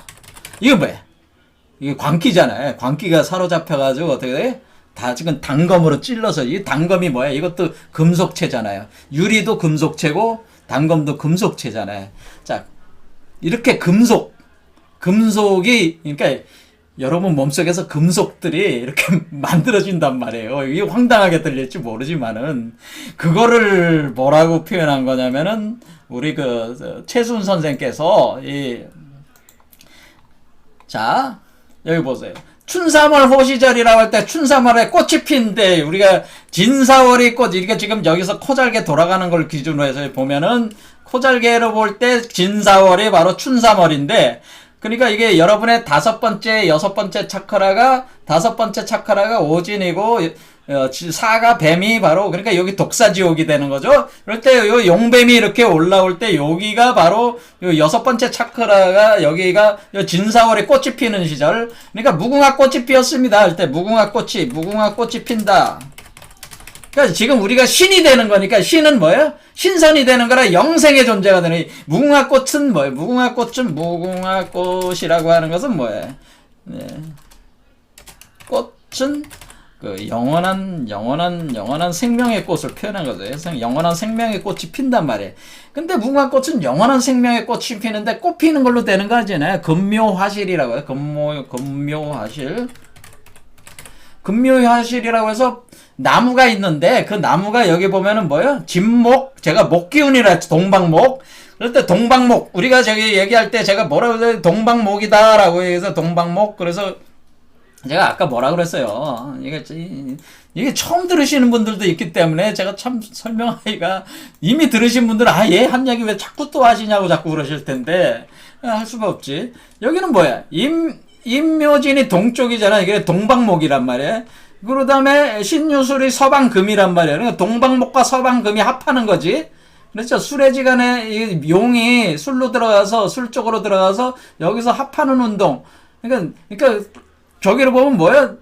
이게 뭐야? 이게 광기잖아요. 광기가 사로잡혀가지고 어떻게 돼? 다 지금 단검으로 찔러서 이 단검이 뭐야? 이것도 금속체잖아요. 유리도 금속체고 단검도 금속체잖아요. 자, 이렇게 금속이 그러니까 여러분 몸속에서 금속들이 이렇게 만들어진단 말이에요. 이게 황당하게 들릴지 모르지만은 그거를 뭐라고 표현한 거냐면은 우리 그 최순 선생께서 자 여기 보세요. 춘삼월 호시절이라고 할 때 춘삼월에 꽃이 핀데 우리가 진사월이 꽃 이게 지금 여기서 코잘개 돌아가는 걸 기준으로 해서 보면은 코잘개로 볼 때 진사월이 바로 춘삼월인데 그러니까 이게 여러분의 다섯 번째 차크라가 오진이고 사가 뱀이 바로 그러니까 여기 독사지옥이 되는 거죠. 그럴 때 요 용뱀이 이렇게 올라올 때 여기가 바로 요 여섯 번째 차크라가 여기가 요 진사월에 꽃이 피는 시절. 그러니까 무궁화 꽃이 피었습니다. 할 때 무궁화 꽃이 핀다. 그러니까 지금 우리가 신이 되는 거니까 신은 뭐예요? 신선이 되는 거라 영생의 존재가 되는 무궁화꽃은 뭐예요? 무궁화꽃이라고 하는 것은 뭐예요? 네. 꽃은 그 영원한 생명의 꽃을 표현한 거죠. 영원한 생명의 꽃이 핀단 말이에요. 근데 무궁화꽃은 영원한 생명의 꽃이 피는데 꽃 피는 걸로 되는 거 아니잖아요. 금묘화실이라고 해요. 금묘화실이라고 해서 나무가 있는데 그 나무가 여기 보면은 뭐예요? 진목, 제가 목기운이라 했죠. 동방목. 그럴 때 동방목 우리가 저기 얘기할 때 제가 뭐라고 해요? 동방목이다라고 해서 동방목. 그래서 제가 아까 뭐라 그랬어요? 이게 처음 들으시는 분들도 있기 때문에 제가 참 설명하기가 이미 들으신 분들은 얘 한 얘기 왜 자꾸 또 하시냐고 자꾸 그러실 텐데 할 수가 없지. 여기는 뭐야? 임묘진이 동쪽이잖아. 이게 동방목이란 말이야. 그 다음에 신유술이 서방금이란 말이야. 그러니까 동방목과 서방금이 합하는 거지. 그렇죠. 수레지간에 이 용이 술 쪽으로 들어가서 여기서 합하는 운동. 그러니까 저기로 보면 뭐야?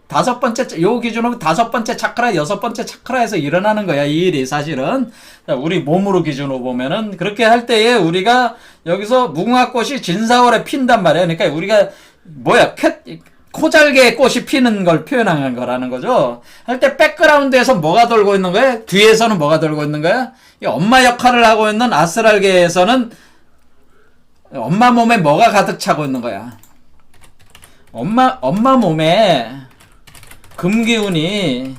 요 기준으로 다섯 번째 차크라, 여섯 번째 차크라에서 일어나는 거야. 이 일이 사실은. 우리 몸으로 기준으로 보면은 그렇게 할 때에 우리가 여기서 무궁화꽃이 진사월에 핀단 말이야. 그러니까 우리가 뭐야? 코잘개의 꽃이 피는 걸 표현한 거라는 거죠. 할 때 백그라운드에서 뭐가 돌고 있는 거야? 뒤에서는 뭐가 돌고 있는 거야? 이 엄마 역할을 하고 있는 아스랄계에서는 엄마 몸에 뭐가 가득 차고 있는 거야? 엄마 몸에 금기운이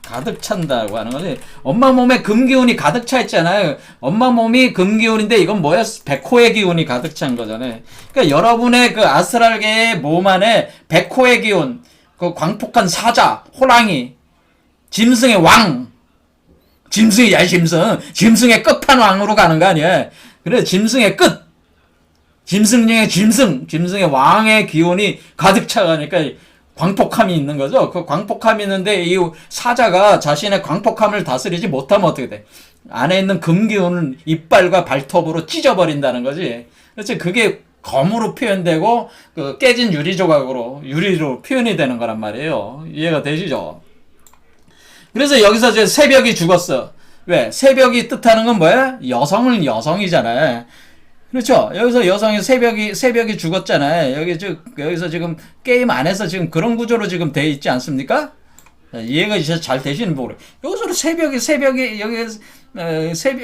가득 찬다고 하는 거지. 엄마 몸에 금기운이 가득 차 있잖아요. 엄마 몸이 금기운인데 이건 뭐야? 백호의 기운이 가득 찬 거잖아요. 그러니까 여러분의 그 아스랄계의 몸 안에 백호의 기운, 그 광폭한 사자, 호랑이, 짐승의 왕, 짐승의 끝판왕으로 가는 거 아니야. 그래, 짐승의 끝, 짐승 중에 짐승의 왕의 기운이 가득 차가니까 광폭함이 있는 거죠. 그 광폭함이 있는데 이 사자가 자신의 광폭함을 다스리지 못하면 어떻게 돼? 안에 있는 금기운을 이빨과 발톱으로 찢어버린다는 거지. 그렇지. 그게 검으로 표현되고 그 깨진 유리로 표현이 되는 거란 말이에요. 이해가 되시죠? 그래서 여기서 이제 새벽이 죽었어. 왜? 새벽이 뜻하는 건 뭐야? 여성은 여성이잖아요. 그렇죠. 여기서 여성이 새벽이 죽었잖아요. 여기서 지금 게임 안에서 지금 그런 구조로 지금 돼 있지 않습니까? 이해가 이제 잘 되시는 모르. 여기서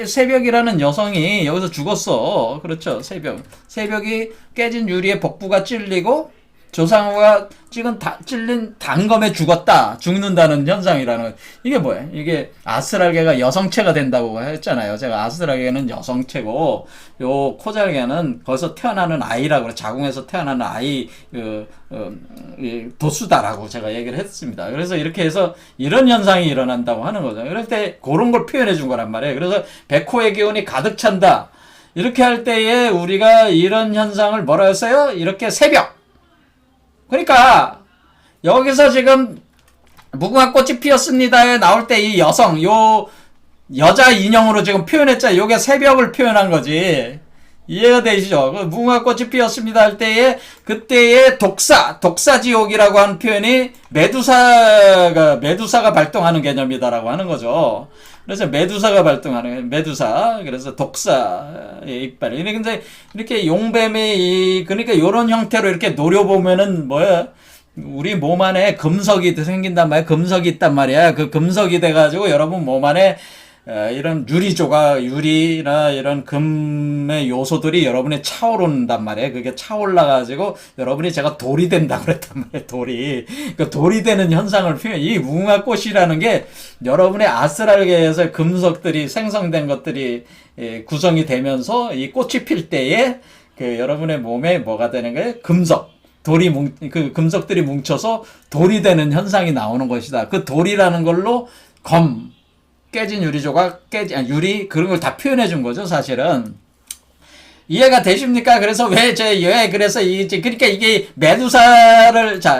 새벽이라는 여성이 여기서 죽었어. 그렇죠. 새벽이 깨진 유리에 복부가 찔리고 조상우가 찔린 단검에 죽는다는 현상이라는 거. 이게 뭐예요? 이게 아스랄게가 여성체가 된다고 했잖아요. 제가 아스랄게는 여성체고, 요 코잘게는 거기서 태어나는 아이라고 그래. 자궁에서 태어나는 아이, 도수다라고 제가 얘기를 했습니다. 그래서 이렇게 해서 이런 현상이 일어난다고 하는 거죠. 그럴 때 그런 걸 표현해 준 거란 말이에요. 그래서 백호의 기운이 가득 찬다. 이렇게 할 때에 우리가 이런 현상을 뭐라 했어요? 이렇게 새벽. 그러니까 여기서 지금 무궁화꽃이 피었습니다에 나올 때 이 여성, 요 여자 인형으로 지금 표현했잖아요. 요게 새벽을 표현한 거지. 이해가 되시죠? 무궁화꽃이 피었습니다 할 때에 그때의 독사지옥이라고 하는 표현이 메두사가 발동하는 개념이다라고 하는 거죠. 그래서 메두사가 발동하는 메두사. 그래서 독사의 이빨. 근데 이렇게 용뱀이 그러니까 이런 형태로 이렇게 노려보면은 뭐야? 우리 몸 안에 금석이 생긴단 말이야. 금석이 있단 말이야. 그 금석이 돼가지고 여러분 몸 안에 이런 유리나 이런 금의 요소들이 여러분이 차오른단 말이에요. 그게 차올라가지고 여러분이 제가 돌이 된다고 그랬단 말이에요. 돌이 되는 현상을 이 무궁화꽃이라는 게 여러분의 아스랄계에서 금속들이 생성된 것들이 구성이 되면서 이 꽃이 필 때에 그 여러분의 몸에 뭐가 되는 거예요? 그 금속들이 뭉쳐서 돌이 되는 현상이 나오는 것이다. 그 돌이라는 걸로 깨진 유리, 그런 걸 다 표현해 준 거죠, 사실은. 이해가 되십니까? 그래서 그러니까 이게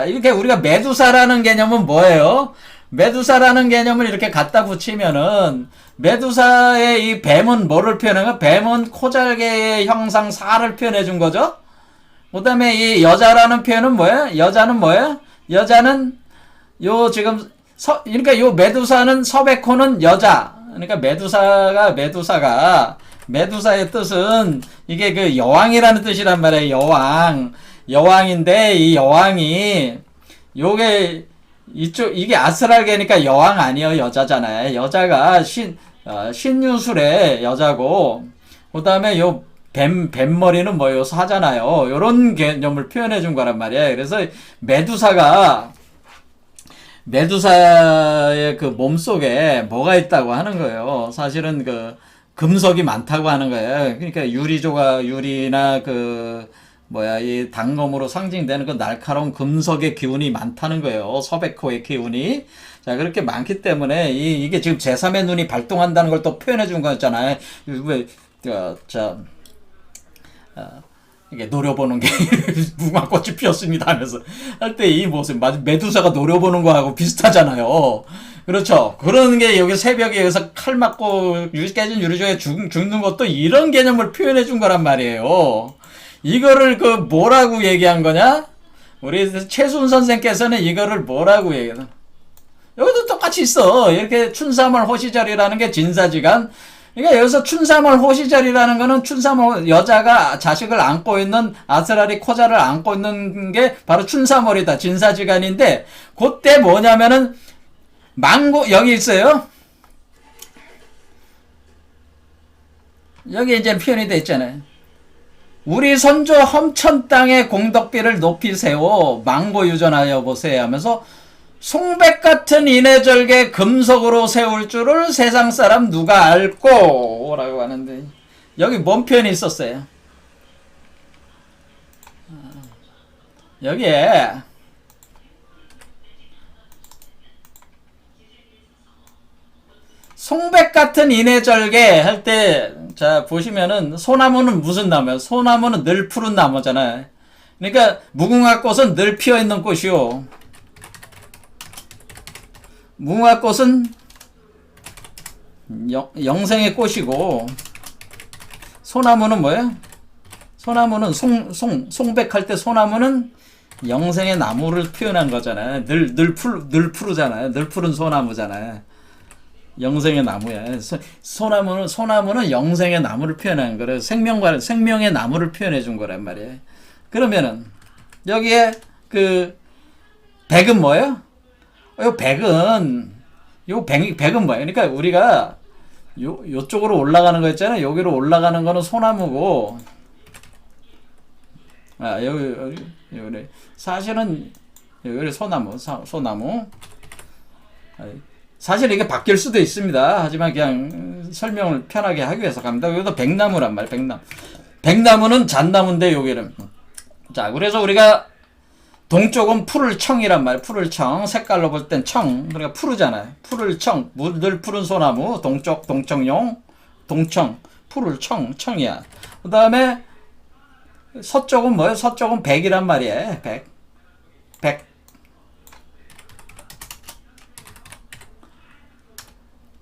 이렇게 우리가 메두사라는 개념은 뭐예요? 메두사라는 개념을 이렇게 갖다 붙이면은, 메두사의 이 뱀은 뭐를 표현하면, 뱀은 코잘개의 형상 4를 표현해 준 거죠? 그 다음에 이 여자라는 표현은 뭐예요? 여자는 그러니까 요 메두사는 서백호는 여자. 그러니까 메두사의 뜻은 이게 그 여왕이라는 뜻이란 말이에요. 여왕인데 이 여왕이 이게 아스랄게니까 여왕 아니에요. 여자잖아요. 여자가 신유술의 여자고, 그 다음에 요 뱀머리는 뭐예요? 사잖아요. 요런 개념을 표현해 준 거란 말이에요. 그래서 메두사의 그 몸속에 뭐가 있다고 하는 거예요. 사실은 그 금속이 많다고 하는 거예요. 그러니까 유리나 이 단검으로 상징되는 그 날카로운 금속의 기운이 많다는 거예요. 서백호의 기운이. 자, 그렇게 많기 때문에 이게 지금 제3의 눈이 발동한다는 걸 또 표현해 준 거였잖아요. 이게 노려보는 게 무궁화꽃이 피었습니다 하면서 할 때 이 모습 메두사가 노려보는 거하고 비슷하잖아요. 그렇죠. 그런 게 여기 새벽에 여기서 칼 맞고 깨진 유리조에 죽는 것도 이런 개념을 표현해 준 거란 말이에요. 이거를 뭐라고 얘기한 거냐? 우리 최순 선생께서는 이거를 뭐라고 얘기하나? 여기도 똑같이 있어. 이렇게 춘삼월 호시절이라는 게 진사지간. 그러니까 여기서 춘삼월 호시절이라는 거는 여자가 자식을 안고 있는 아스랄이 코자를 안고 있는 게 바로 춘삼월이다. 진사지간인데 그때 뭐냐면은 여기 있어요. 여기 이제 표현이 돼 있잖아요. 우리 선조 험천 땅의 공덕비를 높이 세워 망고유전하여 보세요 하면서 송백 같은 이내절개 금속으로 세울 줄을 세상 사람 누가 알고 라고 하는데 여기 뭔 표현이 있었어요? 여기에 송백 같은 이내절개 할 때 자 보시면은 소나무는 무슨 나무예요? 소나무는 늘 푸른 나무잖아요. 그러니까 무궁화꽃은 늘 피어있는 꽃이요. 무궁화꽃은 영생의 꽃이고 소나무는 뭐예요? 소나무는 송백할 때 소나무는 영생의 나무를 표현한 거잖아요. 늘 푸르잖아요. 늘 푸른 소나무잖아요. 영생의 나무야. 소나무는 영생의 나무를 표현한 거래. 생명의 나무를 표현해 준 거란 말이야. 그러면은 여기에 그 백은 뭐예요? 백은 뭐예요? 그러니까 우리가 요쪽으로 올라가는 거 있잖아요. 여기로 올라가는 거는 소나무고, 여기 사실은 여기 소나무. 사실 이게 바뀔 수도 있습니다. 하지만 그냥 설명을 편하게 하기 위해서 갑니다. 여기도 백나무란 말이에요. 백나무는 잣나무인데 여기는. 자, 그래서 우리가 동쪽은 푸를 청이란 말이에요. 푸를 청. 색깔로 볼 땐 청. 그러니까 푸르잖아요. 푸를 청. 늘 푸른 소나무. 동청용. 푸를 청이야. 그 다음에 서쪽은 뭐예요? 서쪽은 백이란 말이에요. 백.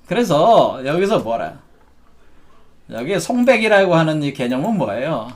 그래서 여기서 뭐라? 여기 송백이라고 하는 이 개념은 뭐예요?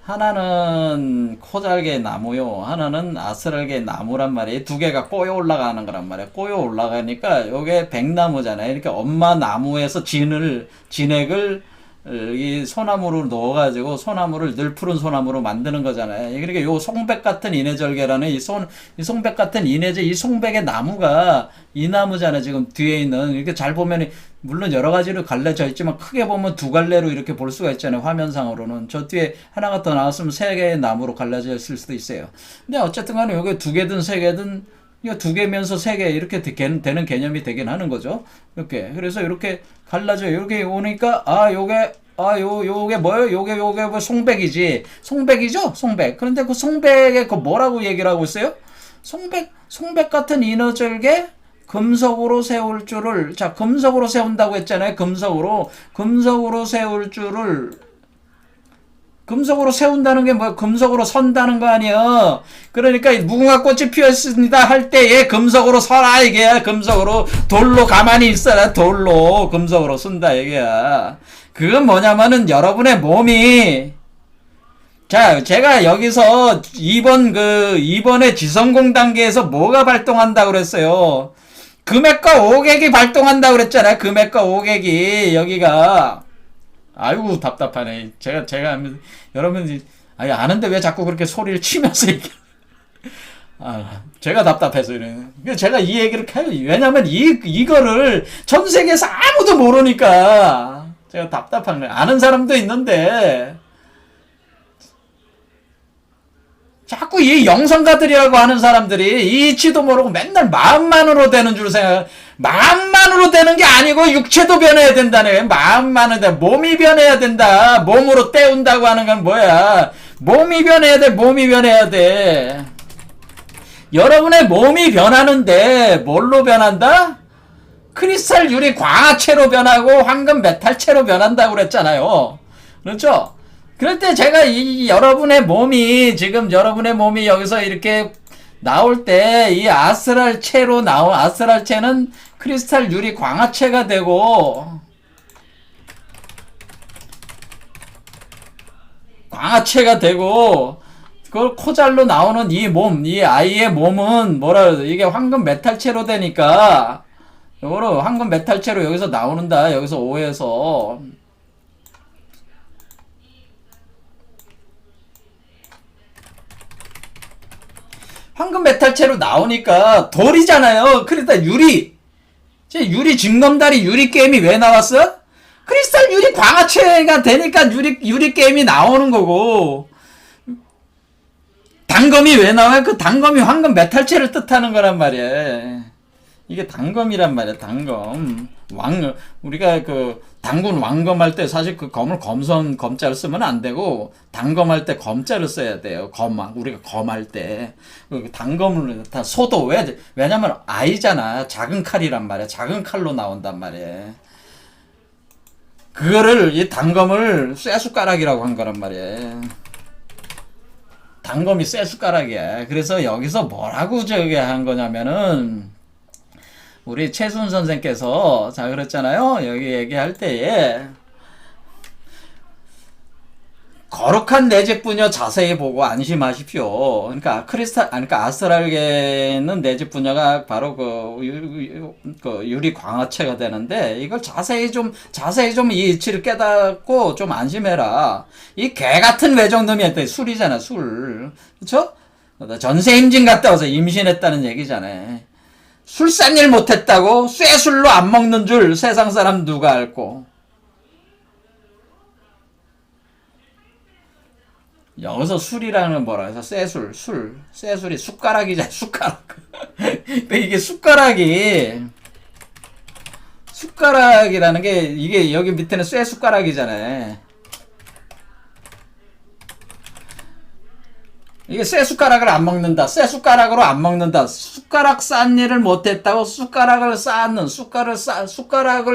하나는 코잘개 나무요, 하나는 아스랄개 나무란 말이에요. 두 개가 꼬여 올라가는 거란 말이에요. 꼬여 올라가니까 요게 백나무잖아요. 그러니까 엄마 나무에서 진액을 이 소나무로 넣어가지고 소나무를 늘 푸른 소나무로 만드는 거잖아요. 그러니까 요 송백 같은 이내절개라는 이 송백 같은 이 송백의 나무가 이 나무잖아요. 지금 뒤에 있는. 이렇게 잘 보면 물론 여러 가지로 갈라져 있지만 크게 보면 두 갈래로 이렇게 볼 수가 있잖아요. 화면상으로는. 저 뒤에 하나가 더 나왔으면 세 개의 나무로 갈라져 있을 수도 있어요. 근데 어쨌든 간에 요게 두 개든 세 개든 이거 두 개면서 세 개 이렇게 되는 개념이 되긴 하는 거죠. 이렇게. 그래서 이렇게 갈라져. 이렇게 오니까 요게 뭐예요? 요게 뭐 송백이지. 송백이죠? 송백. 그런데 그 송백에 그 뭐라고 얘기를 하고 있어요? 송백 같은 이너절개 금속으로 세울 줄을, 자, 금속으로 세운다고 했잖아요. 금속으로 세울 줄을, 금속으로 세운다는 게 뭐야? 금속으로 선다는 거 아니야. 그러니까 무궁화 꽃이 피었습니다 할 때에 금속으로 서라 이게야. 금속으로 돌로 가만히 있어라. 돌로 금속으로 쓴다 이게야. 그건 뭐냐면은 여러분의 몸이, 자, 제가 여기서 이번에 지성공 단계에서 뭐가 발동한다고 그랬어요? 금액과 오객이 발동한다고 그랬잖아요. 금액과 오객이 여기가. 아이고 답답하네. 제가 여러분 아는데 왜 자꾸 그렇게 소리를 치면서 얘기? 제가 답답해서 이래. 제가 이 얘기를 해요. 왜냐면 이거를 전 세계에서 아무도 모르니까 제가 답답한 거예요. 아는 사람도 있는데 자꾸 이 영성가들이라고 하는 사람들이 이치도 모르고 맨날 마음만으로 되는 줄 생각. 마음만으로 되는 게 아니고 육체도 변해야 된다네. 마음만으로 돼. 몸이 변해야 된다. 몸으로 때운다고 하는 건 뭐야? 몸이 변해야 돼. 여러분의 몸이 변하는데 뭘로 변한다? 크리스탈 유리 광화체로 변하고 황금 메탈체로 변한다고 그랬잖아요. 그렇죠? 그럴 때 제가 여러분의 몸이 여기서 이렇게 나올 때 이 아스랄체는 크리스탈 유리 광화체가 되고, 그걸 코잘로 나오는 이 아이의 몸은 이게 황금 메탈체로 되니까, 요거로 황금 메탈체로 여기서 나오는다. 여기서 5에서. 황금 메탈체로 나오니까 돌이잖아요. 그러니까 유리 징검다리 유리 게임이 왜 나왔어? 크리스탈 유리 광화체가 되니까 유리 게임이 나오는 거고, 단검이 왜 나와요? 그 단검이 황금 메탈체를 뜻하는 거란 말이에요. 이게 단검이란 말이야. 단검. 우리가 그 당군 왕검할 때 사실 그 검을 검자를 쓰면 안 되고, 단검할 때 검자를 써야 돼요. 우리가 검할 때. 단검을 다 소도 왜냐면 아이잖아. 작은 칼이란 말이야. 작은 칼로 나온단 말이야. 그거를 이 단검을 쇠숟가락이라고 한 거란 말이야. 단검이 쇠숟가락이야. 그래서 여기서 뭐라고 저기 한 거냐면은, 우리 최순 선생께서 자 그랬잖아요. 여기 얘기할 때에 거룩한 내 집 분야 자세히 보고 안심하십시오. 그러니까 아스트랄계는 내 집 분야가 바로 그 유리 광화체가 되는데, 이걸 자세히 좀 이 이치를 깨닫고 좀 안심해라. 이 개 같은 외정놈이 술이잖아, 술. 그쵸? 전세 임신 갔다 와서 임신했다는 얘기잖아. 술 싼 일 못했다고? 쇠술로 안 먹는 줄 세상 사람 누가 알고. 여기서 술이라는 뭐라 해서 쇠술이 숟가락이잖아, 숟가락. 근데 이게 숟가락이라는 게 이게 여기 밑에는 쇠 숟가락이잖아요. 이게 쇠 숟가락을 안 먹는다. 쇠 숟가락으로 안 먹는다. 숟가락 싼 일을 못했다고 숟가락을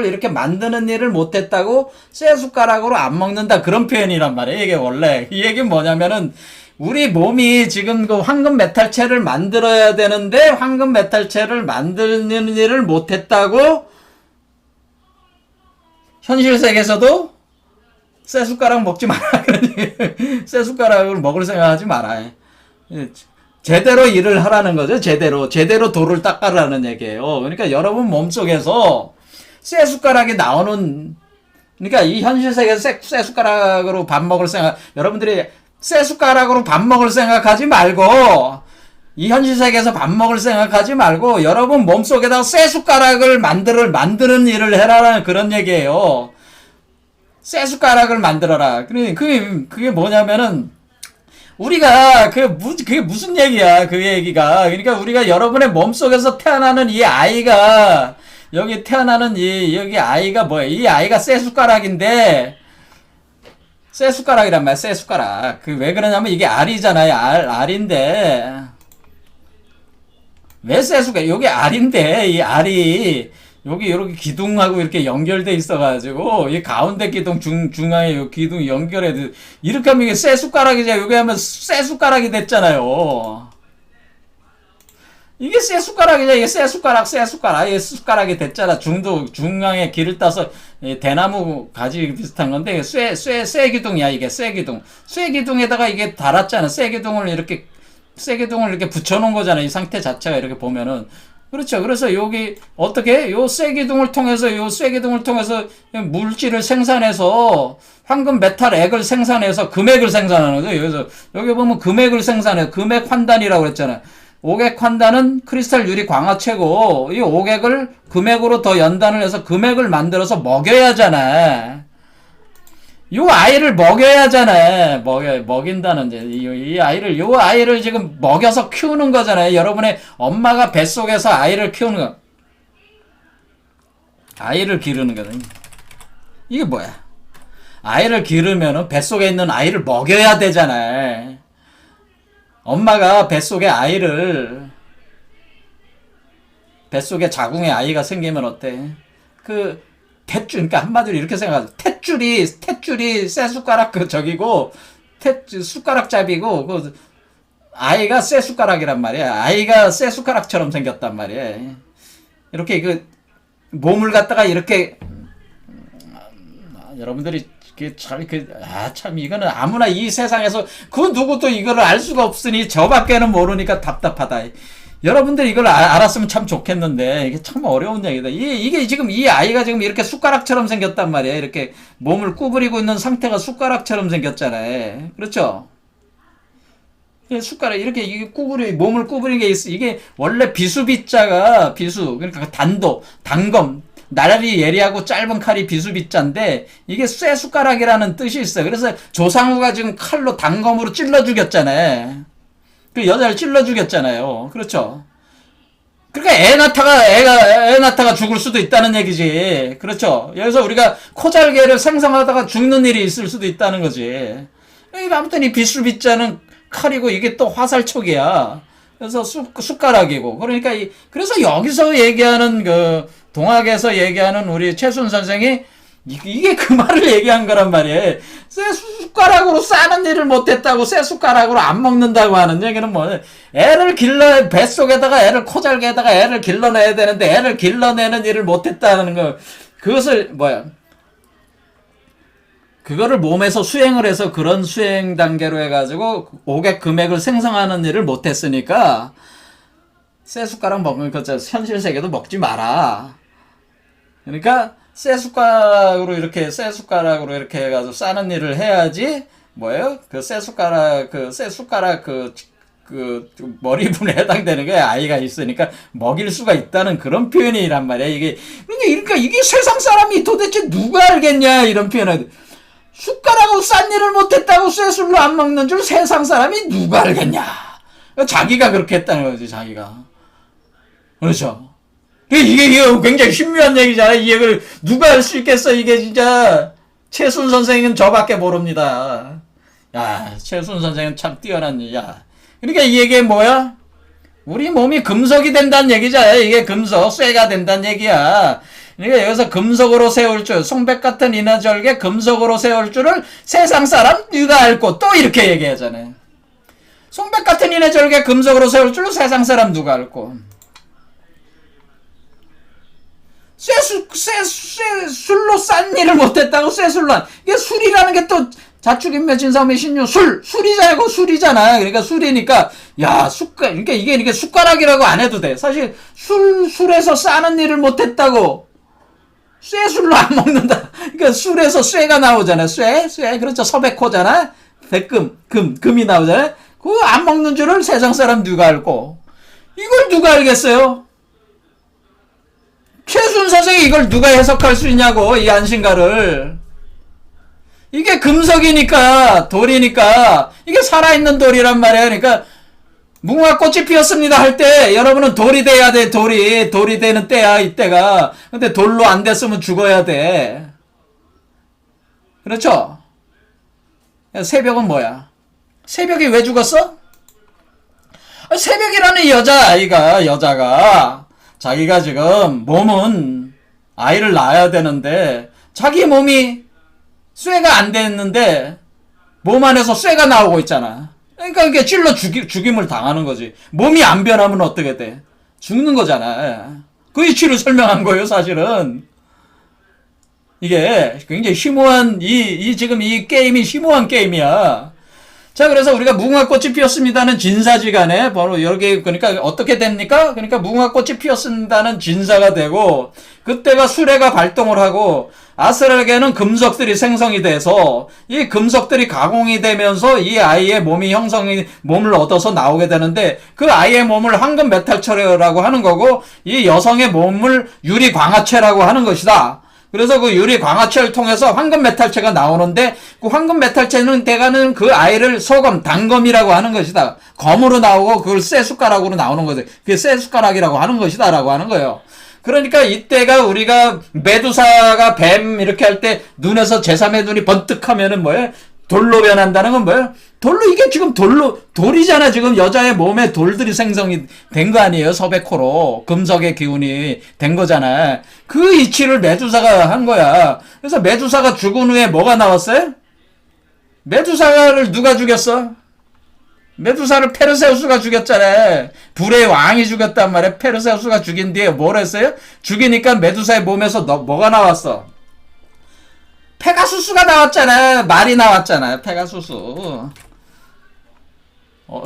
이렇게 만드는 일을 못했다고 쇠 숟가락으로 안 먹는다. 그런 표현이란 말이에요. 이게 원래. 이 얘기는 뭐냐면은 우리 몸이 지금 그 황금 메탈체를 만들어야 되는데 황금 메탈체를 만드는 일을 못했다고 현실 세계에서도 쇠 숟가락 먹지 마라. 쇠 숟가락을 먹을 생각하지 마라. 제대로 일을 하라는 거죠. 제대로 도를 닦아라는 얘기예요. 그러니까 여러분 몸속에서 쇠 숟가락이 나오는, 그러니까 이 현실 세계에서 쇠 숟가락으로 밥 먹을 생각, 여러분들이 쇠 숟가락으로 밥 먹을 생각하지 말고, 이 현실 세계에서 밥 먹을 생각하지 말고 여러분 몸속에다가 쇠 숟가락을 만드는 일을 해라라는 그런 얘기예요. 쇠 숟가락을 만들어라. 그게 뭐냐면은, 우리가, 그게 무슨 얘기야, 그 얘기가. 그러니까 우리가 여러분의 몸속에서 태어나는 이 아이가, 여기 태어나는 여기 아이가 뭐야? 이 아이가 쇠 숟가락인데, 쇠 숟가락이란 말이야, 쇠 숟가락. 왜 그러냐면 이게 알이잖아요, 알인데. 왜 쇠 숟가락? 여기 알인데, 이 알이, 여기 이렇게 기둥하고 이렇게 연결돼 있어가지고 이 가운데 기둥 중앙에 요 기둥 연결해 이렇게 하면 이게 쇠 숟가락이잖아. 여기 하면 쇠 숟가락이 됐잖아요. 이게 쇠 숟가락이잖아. 이게 쇠 숟가락 이게 숟가락이 됐잖아. 중앙에 길을 따서 대나무 가지 비슷한 건데 쇠 기둥이야. 이게 쇠 기둥에다가 이게 달았잖아. 쇠 기둥을 이렇게 붙여놓은 거잖아. 이 상태 자체가 이렇게 보면은. 그렇죠. 그래서 여기 어떻게 요 쇠기둥을 통해서 물질을 생산해서 황금 메탈 액을 생산해서 금액을 생산하는 거죠. 그래서 여기 보면 금액을 생산해요. 금액 환단이라고 그랬잖아요. 옥액 환단은 크리스탈 유리 광화체고 이 옥액을 금액으로 더 연단을 해서 금액을 만들어서 먹여야잖아. 요 아이를 먹여야잖아요. 먹인다는, 요 아이를 지금 먹여서 키우는 거잖아요. 여러분의 엄마가 뱃속에서 아이를 키우는 거. 아이를 기르는 거거든요. 이게 뭐야? 아이를 기르면은 뱃속에 있는 아이를 먹여야 되잖아요. 엄마가 뱃속에 자궁에 아이가 생기면 어때? 그러니까 한마디로 이렇게 생각하죠. 탯줄이 쇠 숟가락 저기고, 숟가락잡이고, 아이가 쇠 숟가락이란 말이야. 아이가 쇠 숟가락처럼 생겼단 말이야. 이렇게 몸을 갖다가 이렇게, 여러분들이 참, 이거는 아무나 이 세상에서, 누구도 이거를 알 수가 없으니 저밖에는 모르니까 답답하다. 여러분들 이걸 알았으면 참 좋겠는데 이게 참 어려운 얘기다. 이게 지금 이 아이가 지금 이렇게 숟가락처럼 생겼단 말이에요. 이렇게 몸을 구부리고 있는 상태가 숟가락처럼 생겼잖아요. 그렇죠? 숟가락 이렇게 몸을 구부리는 게 있어. 이게 원래 비수비자가 그러니까 단검 날이 예리하고 짧은 칼이 비수비자인데 이게 쇠 숟가락이라는 뜻이 있어요. 그래서 조상우가 지금 칼로 단검으로 찔러 죽였잖아요. 그 여자를 찔러 죽였잖아요. 그렇죠? 그러니까 애 낳다가 죽을 수도 있다는 얘기지. 그렇죠? 여기서 우리가 코잘개를 생성하다가 죽는 일이 있을 수도 있다는 거지. 아무튼 이 비수비자는 칼이고 이게 또 화살촉이야. 그래서 숟가락이고. 그러니까 그래서 여기서 얘기하는 동학에서 얘기하는 우리 최순 선생이 이게 그 말을 얘기한 거란 말이에요. 쇠 숟가락으로 싸는 일을 못했다고 쇠 숟가락으로 안 먹는다고 하는 얘기는 뱃속에다가 애를 코잘개에다가 애를 길러내야 되는데 애를 길러내는 일을 못했다는 거. 그것을 그거를 몸에서 수행을 해서 그런 수행 단계로 해가지고 오객 금액을 생성하는 일을 못했으니까 쇠 숟가락 먹는 거 현실 세계도 먹지 마라. 그러니까 쇠 숟가락으로 이렇게 해가지고 싸는 일을 해야지. 뭐예요? 쇠 숟가락 머리분에 해당되는 게 아이가 있으니까 먹일 수가 있다는 그런 표현이란 말이야. 그러니까 이게 세상 사람이 도대체 누가 알겠냐 이런 표현을. 숟가락으로 싼 일을 못했다고 쇠술로 안 먹는 줄 세상 사람이 누가 알겠냐. 자기가 그렇게 했다는 거지, 자기가. 그렇죠. 이게 굉장히 신묘한 얘기잖아. 이 얘기를 누가 할 수 있겠어. 이게 진짜 최순 선생은 저밖에 모릅니다. 야, 최순 선생은 참 뛰어난. 야, 그러니까 이 얘기 뭐야? 우리 몸이 금속이 된다는 얘기잖아. 이게 금속, 쇠가 된다는 얘기야. 그러니까 여기서 금속으로 세울 줄, 송백 같은 인하절개 금속으로 세울 줄을 세상 사람 누가 알고, 또 이렇게 얘기하잖아요. 송백 같은 인하절개 금속으로 세울 줄을 세상 사람 누가 알고. 술로 싼 일을 못했다고 쇠술로 이게 술이라는 게 또 자축인묘 진사오미 신유 술이잖아. 그러니까 술이니까 그러니까 이게 숟가락이라고 안 해도 돼. 사실 술에서 싸는 일을 못했다고 쇠술로 안 먹는다. 그러니까 술에서 쇠가 나오잖아. 쇠 그렇죠. 서백호잖아. 금이 나오잖아. 그거 안 먹는 줄을 세상 사람 누가 알고. 이걸 누가 알겠어요? 최순 선생이 이걸 누가 해석할 수 있냐고, 이 안신가를. 이게 금속이니까, 돌이니까, 이게 살아있는 돌이란 말이야. 그러니까, 무궁화꽃이 피었습니다 할 때, 여러분은 돌이 돼야 돼, 돌이 되는 때야, 이때가. 근데 돌로 안 됐으면 죽어야 돼. 그렇죠? 새벽은 뭐야? 새벽이 왜 죽었어? 새벽이라는 여자가, 자기가 지금 몸은 아이를 낳아야 되는데 자기 몸이 쇠가 안 됐는데 몸 안에서 쇠가 나오고 있잖아. 그러니까 이게 찔러 죽임을 당하는 거지. 몸이 안 변하면 어떻게 돼? 죽는 거잖아. 그 이치를 설명한 거예요, 사실은. 이게 굉장히 심오한 지금 이 게임이 심오한 게임이야. 자, 그래서 우리가 무궁화꽃이 피었습니다는 진사지간에 바로 여기 그러니까 어떻게 됩니까? 그러니까 무궁화꽃이 피었습니다는 진사가 되고 그때가 수레가 발동을 하고 아스락에는 금속들이 생성이 돼서 이 금속들이 가공이 되면서 이 아이의 몸을 얻어서 나오게 되는데 그 아이의 몸을 황금 메탈체라고 하는 거고 이 여성의 몸을 유리 광화체라고 하는 것이다. 그래서 그 유리 광화체를 통해서 황금 메탈체가 나오는데 그 황금 메탈체는 대가는 그 아이를 단검이라고 하는 것이다. 검으로 나오고 그걸 쇠 숟가락으로 나오는 거지. 그게 쇠 숟가락이라고 하는 것이다 라고 하는 거예요. 그러니까 이때가 우리가 메두사가 뱀 이렇게 할 때 눈에서 제3의 눈이 번뜩하면은 뭐예요? 돌로 변한다는 건 뭐예요? 이게 지금 돌이잖아. 지금 여자의 몸에 돌들이 생성이 된 거 아니에요? 서백호로. 금속의 기운이 된 거잖아. 그 이치를 메두사가 한 거야. 그래서 메두사가 죽은 후에 뭐가 나왔어요? 메두사를 누가 죽였어? 메두사를 페르세우스가 죽였잖아. 불의 왕이 죽였단 말이야. 페르세우스가 죽인 뒤에 뭘 했어요? 죽이니까 메두사의 몸에서 뭐가 나왔어? 페가수스가 나왔잖아. 말이 나왔잖아. 페가수스.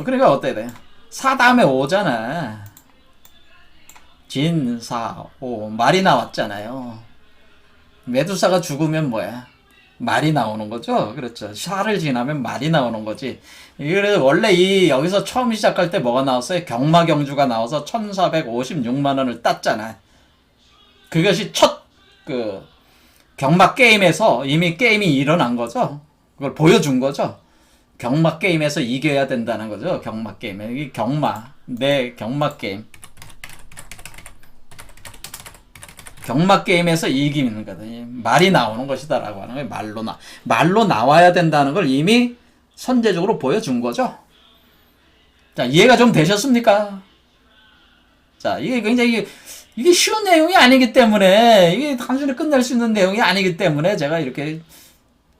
그러니까 어때야 돼? 사 다음에 오잖아. 진, 사, 오. 말이 나왔잖아요. 메두사가 죽으면 뭐야? 말이 나오는 거죠? 그렇죠. 샤를 지나면 말이 나오는 거지. 그래서 원래 여기서 처음 시작할 때 뭐가 나왔어요? 경마경주가 나와서 1456만 원을 땄잖아. 그것이 첫, 경마 게임에서 이미 게임이 일어난 거죠. 그걸 보여준 거죠. 경마 게임에서 이겨야 된다는 거죠. 경마 게임. 이 경마 게임. 경마 게임에서 이기는 거거든요. 말이 나오는 것이다라고 하는 거예요. 말로 나와야 된다는 걸 이미 선제적으로 보여준 거죠. 자, 이해가 좀 되셨습니까? 자, 이게 굉장히 이게 쉬운 내용이 아니기 때문에 이게 단순히 끝낼 수 있는 내용이 아니기 때문에 제가 이렇게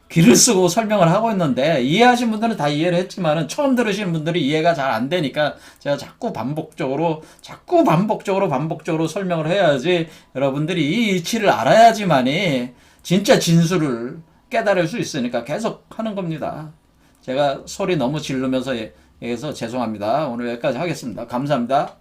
글을 쓰고 설명을 하고 있는데 이해하신 분들은 다 이해를 했지만은 처음 들으시는 분들이 이해가 잘 안 되니까 제가 자꾸 반복적으로 설명을 해야지 여러분들이 이 이치를 알아야지만이 진짜 진수를 깨달을 수 있으니까 계속 하는 겁니다. 제가 소리 너무 지르면서 해서 죄송합니다. 오늘 여기까지 하겠습니다. 감사합니다.